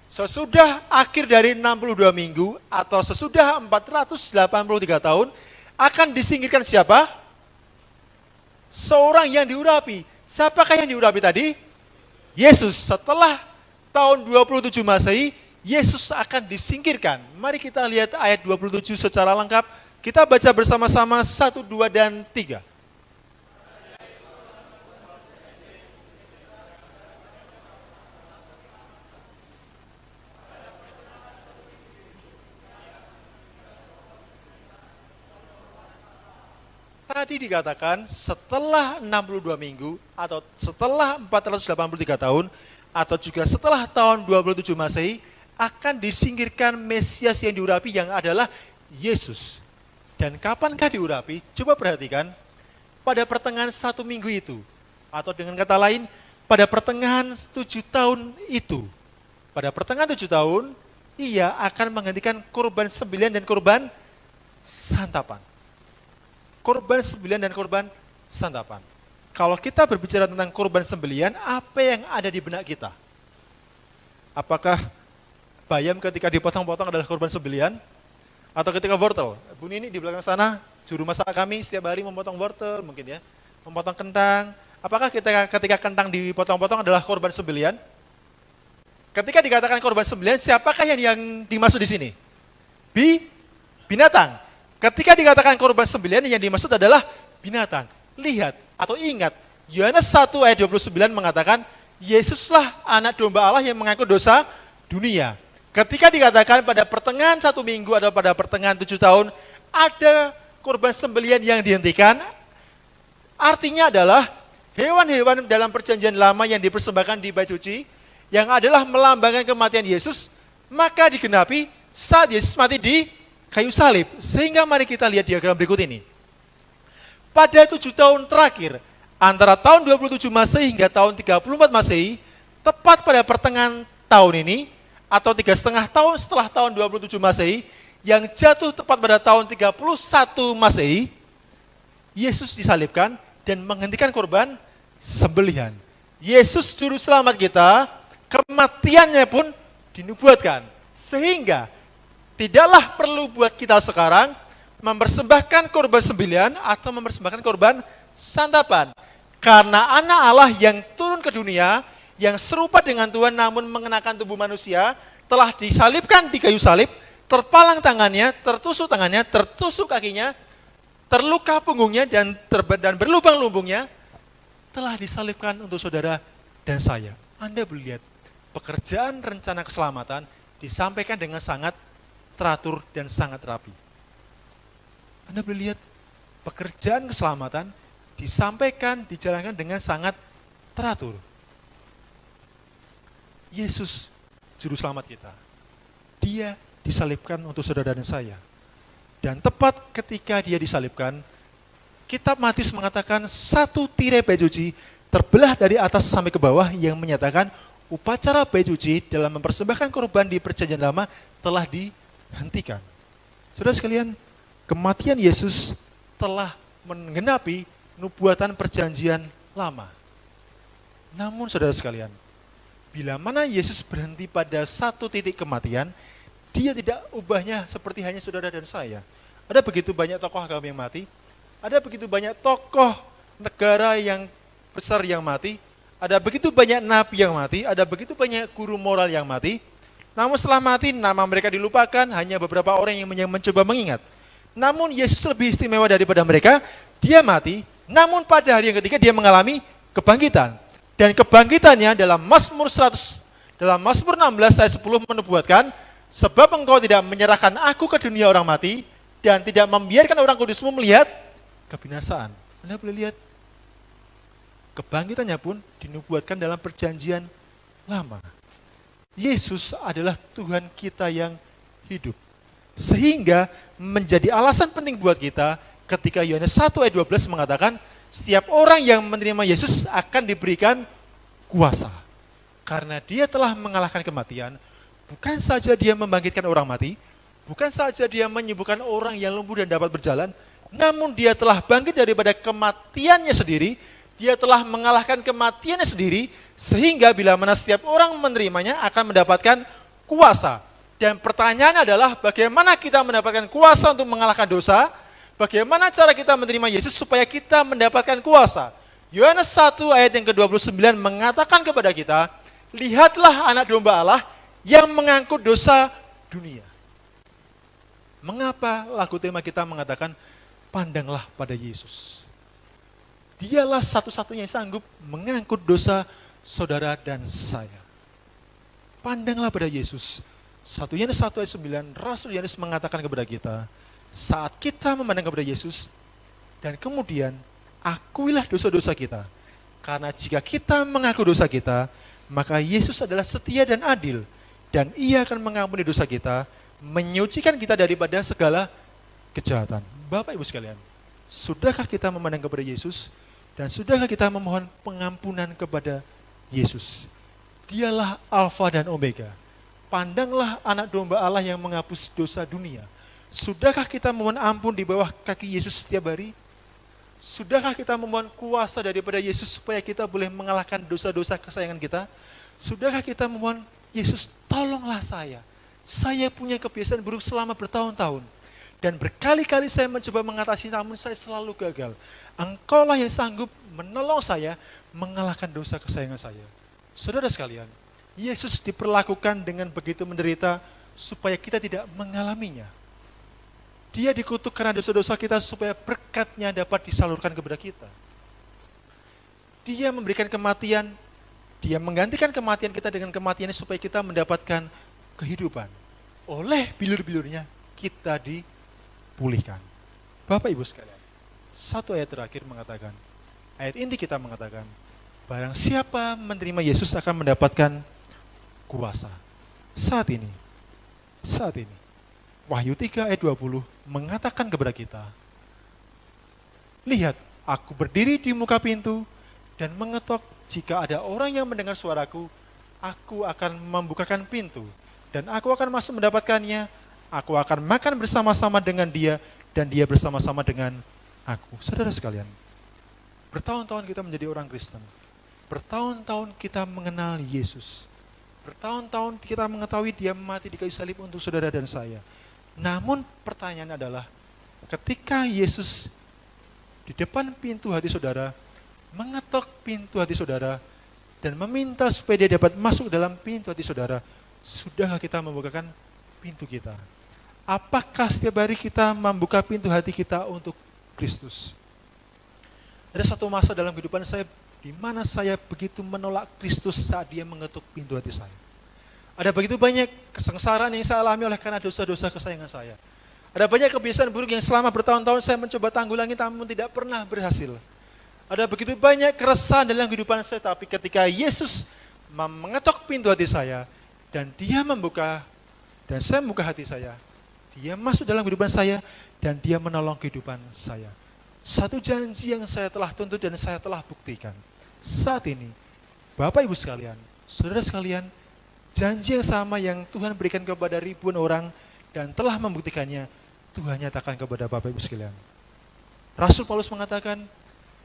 Sesudah akhir dari 62 minggu atau sesudah 483 tahun akan disingkirkan siapa? Seorang yang diurapi. Siapakah yang diurapi tadi? Yesus. Setelah tahun 27 Masehi, Yesus akan disingkirkan. Mari kita lihat ayat 27 secara lengkap. Kita baca bersama-sama 1, 2, dan 3. Tadi dikatakan setelah 62 minggu atau setelah 483 tahun atau juga setelah tahun 27 Masehi akan disingkirkan Mesias yang diurapi yang adalah Yesus. Dan kapankah diurapi? Coba perhatikan, pada pertengahan 1 minggu itu, atau dengan kata lain, pada pertengahan 7 tahun itu. Pada pertengahan 7 tahun, ia akan menghentikan korban sembelihan dan korban santapan. Korban sembelihan dan korban santapan. Kalau kita berbicara tentang korban sembelihan, apa yang ada di benak kita? Apakah bayam ketika dipotong-potong adalah korban sembelihan? Atau ketika wortel? Bu Nini di belakang sana, juru masak kami setiap hari memotong wortel mungkin ya. Memotong kentang. Apakah ketika kentang dipotong-potong adalah korban sembelihan? Ketika dikatakan korban sembelihan, siapakah yang dimaksud di sini? Binatang. Ketika dikatakan korban sembelihan, yang dimaksud adalah binatang. Lihat atau ingat, Yohanes 1 ayat 29 mengatakan, Yesuslah anak domba Allah yang mengaku dosa dunia. Ketika dikatakan pada pertengahan 1 minggu atau pada pertengahan 7 tahun, ada korban sembelihan yang dihentikan, artinya adalah hewan-hewan dalam perjanjian lama yang dipersembahkan di bait suci, yang adalah melambangkan kematian Yesus, maka digenapi saat Yesus mati di kayu salib. Sehingga mari kita lihat diagram berikut ini. Pada 7 tahun terakhir, antara tahun 27 Masehi hingga tahun 34 Masehi, tepat pada pertengahan tahun ini, atau 3,5 tahun setelah tahun 27 Masehi, yang jatuh tepat pada tahun 31 Masehi, Yesus disalibkan dan menghentikan korban sembelihan. Yesus juru selamat kita, kematiannya pun dinubuatkan. Sehingga tidaklah perlu buat kita sekarang mempersembahkan korban sembelihan atau mempersembahkan korban santapan. Karena anak Allah yang turun ke dunia, yang serupa dengan Tuhan namun mengenakan tubuh manusia, telah disalibkan di kayu salib, terpalang tangannya, tertusuk kakinya, terluka punggungnya dan berlubang lumbungnya, telah disalibkan untuk saudara dan saya. Anda melihat pekerjaan rencana keselamatan disampaikan dengan sangat teratur dan sangat rapi. Anda boleh lihat pekerjaan keselamatan disampaikan, dijalankan dengan sangat teratur. Yesus, juru selamat kita, dia disalibkan untuk saudara dan saya. Dan tepat ketika dia disalibkan, Kitab Matius mengatakan satu tirai bait suci terbelah dari atas sampai ke bawah yang menyatakan upacara bait suci dalam mempersembahkan korban di perjanjian lama telah dihentikan. Saudara sekalian, kematian Yesus telah menggenapi nubuatan perjanjian lama. Namun saudara sekalian, bila mana Yesus berhenti pada satu titik kematian, dia tidak ubahnya seperti hanya saudara dan saya. Ada begitu banyak tokoh agama yang mati, ada begitu banyak tokoh negara yang besar yang mati, ada begitu banyak nabi yang mati, ada begitu banyak guru moral yang mati. Namun setelah mati, nama mereka dilupakan, hanya beberapa orang yang mencoba mengingat. Namun Yesus lebih istimewa daripada mereka, dia mati, namun pada hari yang ketiga dia mengalami kebangkitan. Dan kebangkitannya dalam Mazmur 16 ayat 10 menubuatkan, sebab engkau tidak menyerahkan aku ke dunia orang mati, dan tidak membiarkan orang kudusmu melihat kebinasaan. Anda boleh lihat, kebangkitannya pun dinubuatkan dalam perjanjian lama. Yesus adalah Tuhan kita yang hidup. Sehingga menjadi alasan penting buat kita ketika Yohanes 1 ayat 12 mengatakan, setiap orang yang menerima Yesus akan diberikan kuasa. Karena dia telah mengalahkan kematian, bukan saja dia membangkitkan orang mati, Bukan saja dia menyembuhkan orang yang lumpuh dan dapat berjalan, namun dia telah bangkit daripada kematiannya sendiri, dia telah mengalahkan kematiannya sendiri, sehingga bila mana setiap orang menerimanya akan mendapatkan kuasa. Dan pertanyaan adalah bagaimana kita mendapatkan kuasa untuk mengalahkan dosa? Bagaimana cara kita menerima Yesus supaya kita mendapatkan kuasa? Yohanes 1 ayat yang ke-29 mengatakan kepada kita, lihatlah anak domba Allah yang mengangkut dosa dunia. Mengapa lagu tema kita mengatakan, pandanglah pada Yesus? Dialah satu-satunya yang sanggup mengangkut dosa saudara dan saya. Pandanglah pada Yesus. 1 Yohanes 1 ayat 9, Rasul Yohanes mengatakan kepada kita, saat kita memandang kepada Yesus, dan kemudian akuilah dosa-dosa kita. Karena jika kita mengaku dosa kita, maka Yesus adalah setia dan adil, dan Ia akan mengampuni dosa kita, menyucikan kita daripada segala kejahatan. Bapak Ibu sekalian, sudahkah kita memandang kepada Yesus, dan sudahkah kita memohon pengampunan kepada Yesus? Dialah Alfa dan Omega. Pandanglah anak domba Allah yang menghapus dosa dunia. Sudahkah kita memohon ampun di bawah kaki Yesus setiap hari? Sudahkah kita memohon kuasa daripada Yesus supaya kita boleh mengalahkan dosa-dosa kesayangan kita? Sudahkah kita memohon, Yesus tolonglah saya. Saya punya kebiasaan buruk selama bertahun-tahun. Dan berkali-kali saya mencoba mengatasi, namun saya selalu gagal. Engkaulah yang sanggup menolong saya mengalahkan dosa kesayangan saya. Saudara sekalian, Yesus diperlakukan dengan begitu menderita supaya kita tidak mengalaminya. Dia dikutuk karena dosa-dosa kita supaya berkat-Nya dapat disalurkan kepada kita. Dia memberikan kematian, Dia menggantikan kematian kita dengan kematiannya supaya kita mendapatkan kehidupan. Oleh bilur-bilurnya kita dipulihkan. Bapak Ibu sekalian, satu ayat terakhir mengatakan, ayat inti kita mengatakan, barang siapa menerima Yesus akan mendapatkan kuasa. Saat ini, Wahyu 3 ayat 20 mengatakan kepada kita, lihat, aku berdiri di muka pintu dan mengetok, jika ada orang yang mendengar suaraku, aku akan membukakan pintu, dan aku akan masuk mendapatkannya, aku akan makan bersama-sama dengan dia, dan dia bersama-sama dengan aku. Saudara sekalian, bertahun-tahun kita menjadi orang Kristen, bertahun-tahun kita mengenal Yesus, bertahun-tahun kita mengetahui Dia mati di kayu salib untuk saudara dan saya. Namun pertanyaan adalah, ketika Yesus di depan pintu hati saudara, mengetok pintu hati saudara, dan meminta supaya Dia dapat masuk dalam pintu hati saudara, sudahkah kita membukakan pintu kita? Apakah setiap hari kita membuka pintu hati kita untuk Kristus? Ada satu masa dalam kehidupan saya di mana saya begitu menolak Kristus saat Dia mengetuk pintu hati saya. Ada begitu banyak kesengsaraan yang saya alami oleh karena dosa-dosa kesayangan saya. Ada banyak kebiasaan buruk yang selama bertahun-tahun saya mencoba tanggulangi namun tidak pernah berhasil. Ada begitu banyak keresahan dalam kehidupan saya, tapi ketika Yesus mengetok pintu hati saya dan Dia membuka, dan saya membuka hati saya, Dia masuk dalam kehidupan saya dan Dia menolong kehidupan saya. Satu janji yang saya telah tuntut dan saya telah buktikan. Saat ini, Bapak Ibu sekalian, saudara sekalian, janji yang sama yang Tuhan berikan kepada ribuan orang dan telah membuktikannya, Tuhan nyatakan kepada Bapak Ibu sekalian. Rasul Paulus mengatakan,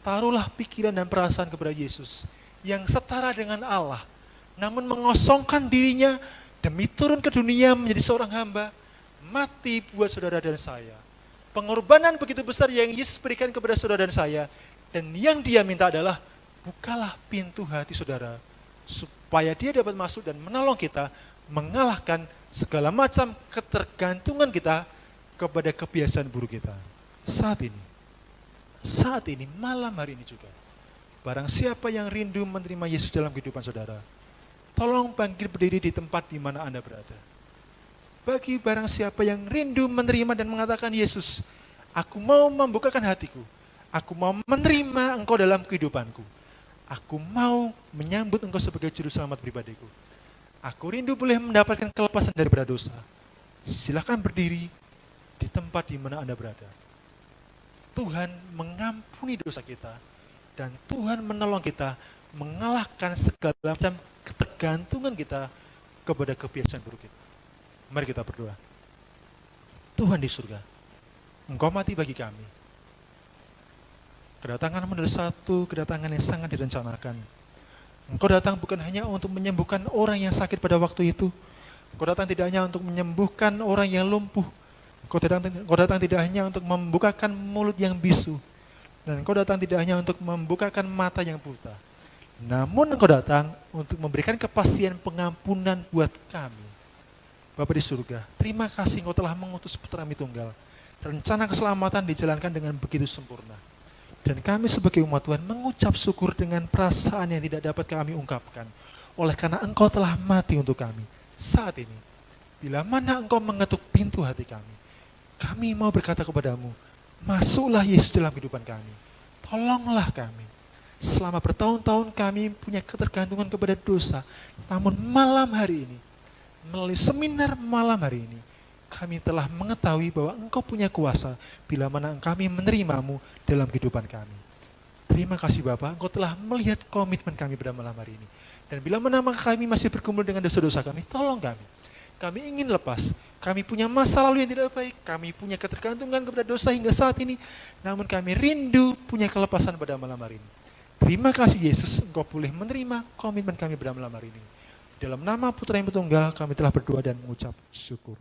taruhlah pikiran dan perasaan kepada Yesus yang setara dengan Allah, namun mengosongkan dirinya demi turun ke dunia menjadi seorang hamba, mati buat saudara dan saya. Pengorbanan begitu besar yang Yesus berikan kepada saudara dan saya, dan yang Dia minta adalah, bukalah pintu hati saudara, supaya Dia dapat masuk dan menolong kita, mengalahkan segala macam ketergantungan kita kepada kebiasaan buruk kita. Saat ini, malam hari ini juga, barang siapa yang rindu menerima Yesus dalam kehidupan saudara, tolong bangkit berdiri di tempat di mana Anda berada. Bagi barang siapa yang rindu menerima dan mengatakan, Yesus, aku mau membukakan hatiku, aku mau menerima Engkau dalam kehidupanku, aku mau menyambut Engkau sebagai juru selamat pribadiku, aku rindu boleh mendapatkan kelepasan daripada dosa. Silakan berdiri di tempat di mana Anda berada. Tuhan mengampuni dosa kita, dan Tuhan menolong kita mengalahkan segala macam ketergantungan kita kepada kebiasaan buruk kita. Mari kita berdoa. Tuhan di surga. Engkau mati bagi kami. Kedatanganmu adalah satu kedatangan yang sangat direncanakan. Engkau datang bukan hanya untuk menyembuhkan orang yang sakit pada waktu itu. Engkau datang tidak hanya untuk menyembuhkan orang yang lumpuh. Engkau datang tidak hanya untuk membukakan mulut yang bisu. Dan engkau datang tidak hanya untuk membukakan mata yang buta. Namun engkau datang untuk memberikan kepastian pengampunan buat kami. Bapa di surga, terima kasih engkau telah mengutus putra kami tunggal. Rencana keselamatan dijalankan dengan begitu sempurna. Dan kami sebagai umat Tuhan mengucap syukur dengan perasaan yang tidak dapat kami ungkapkan. Oleh karena engkau telah mati untuk kami. Saat ini, bila mana engkau mengetuk pintu hati kami mau berkata kepadamu, masuklah Yesus dalam kehidupan kami. Tolonglah kami. Selama bertahun-tahun kami punya ketergantungan kepada dosa. Namun malam hari ini, melalui seminar malam hari ini, kami telah mengetahui bahwa engkau punya kuasa bila mana kami menerimamu dalam kehidupan kami. Terima kasih Bapak, engkau telah melihat komitmen kami pada malam hari ini. Dan bila mana kami masih bergumul dengan dosa-dosa kami, tolong kami. Kami ingin lepas, kami punya masa lalu yang tidak baik, kami punya ketergantungan kepada dosa hingga saat ini, namun kami rindu punya kelepasan pada malam hari ini. Terima kasih Yesus, engkau boleh menerima komitmen kami pada malam hari ini. Dalam nama Putra yang Tunggal kami telah berdoa dan mengucap syukur.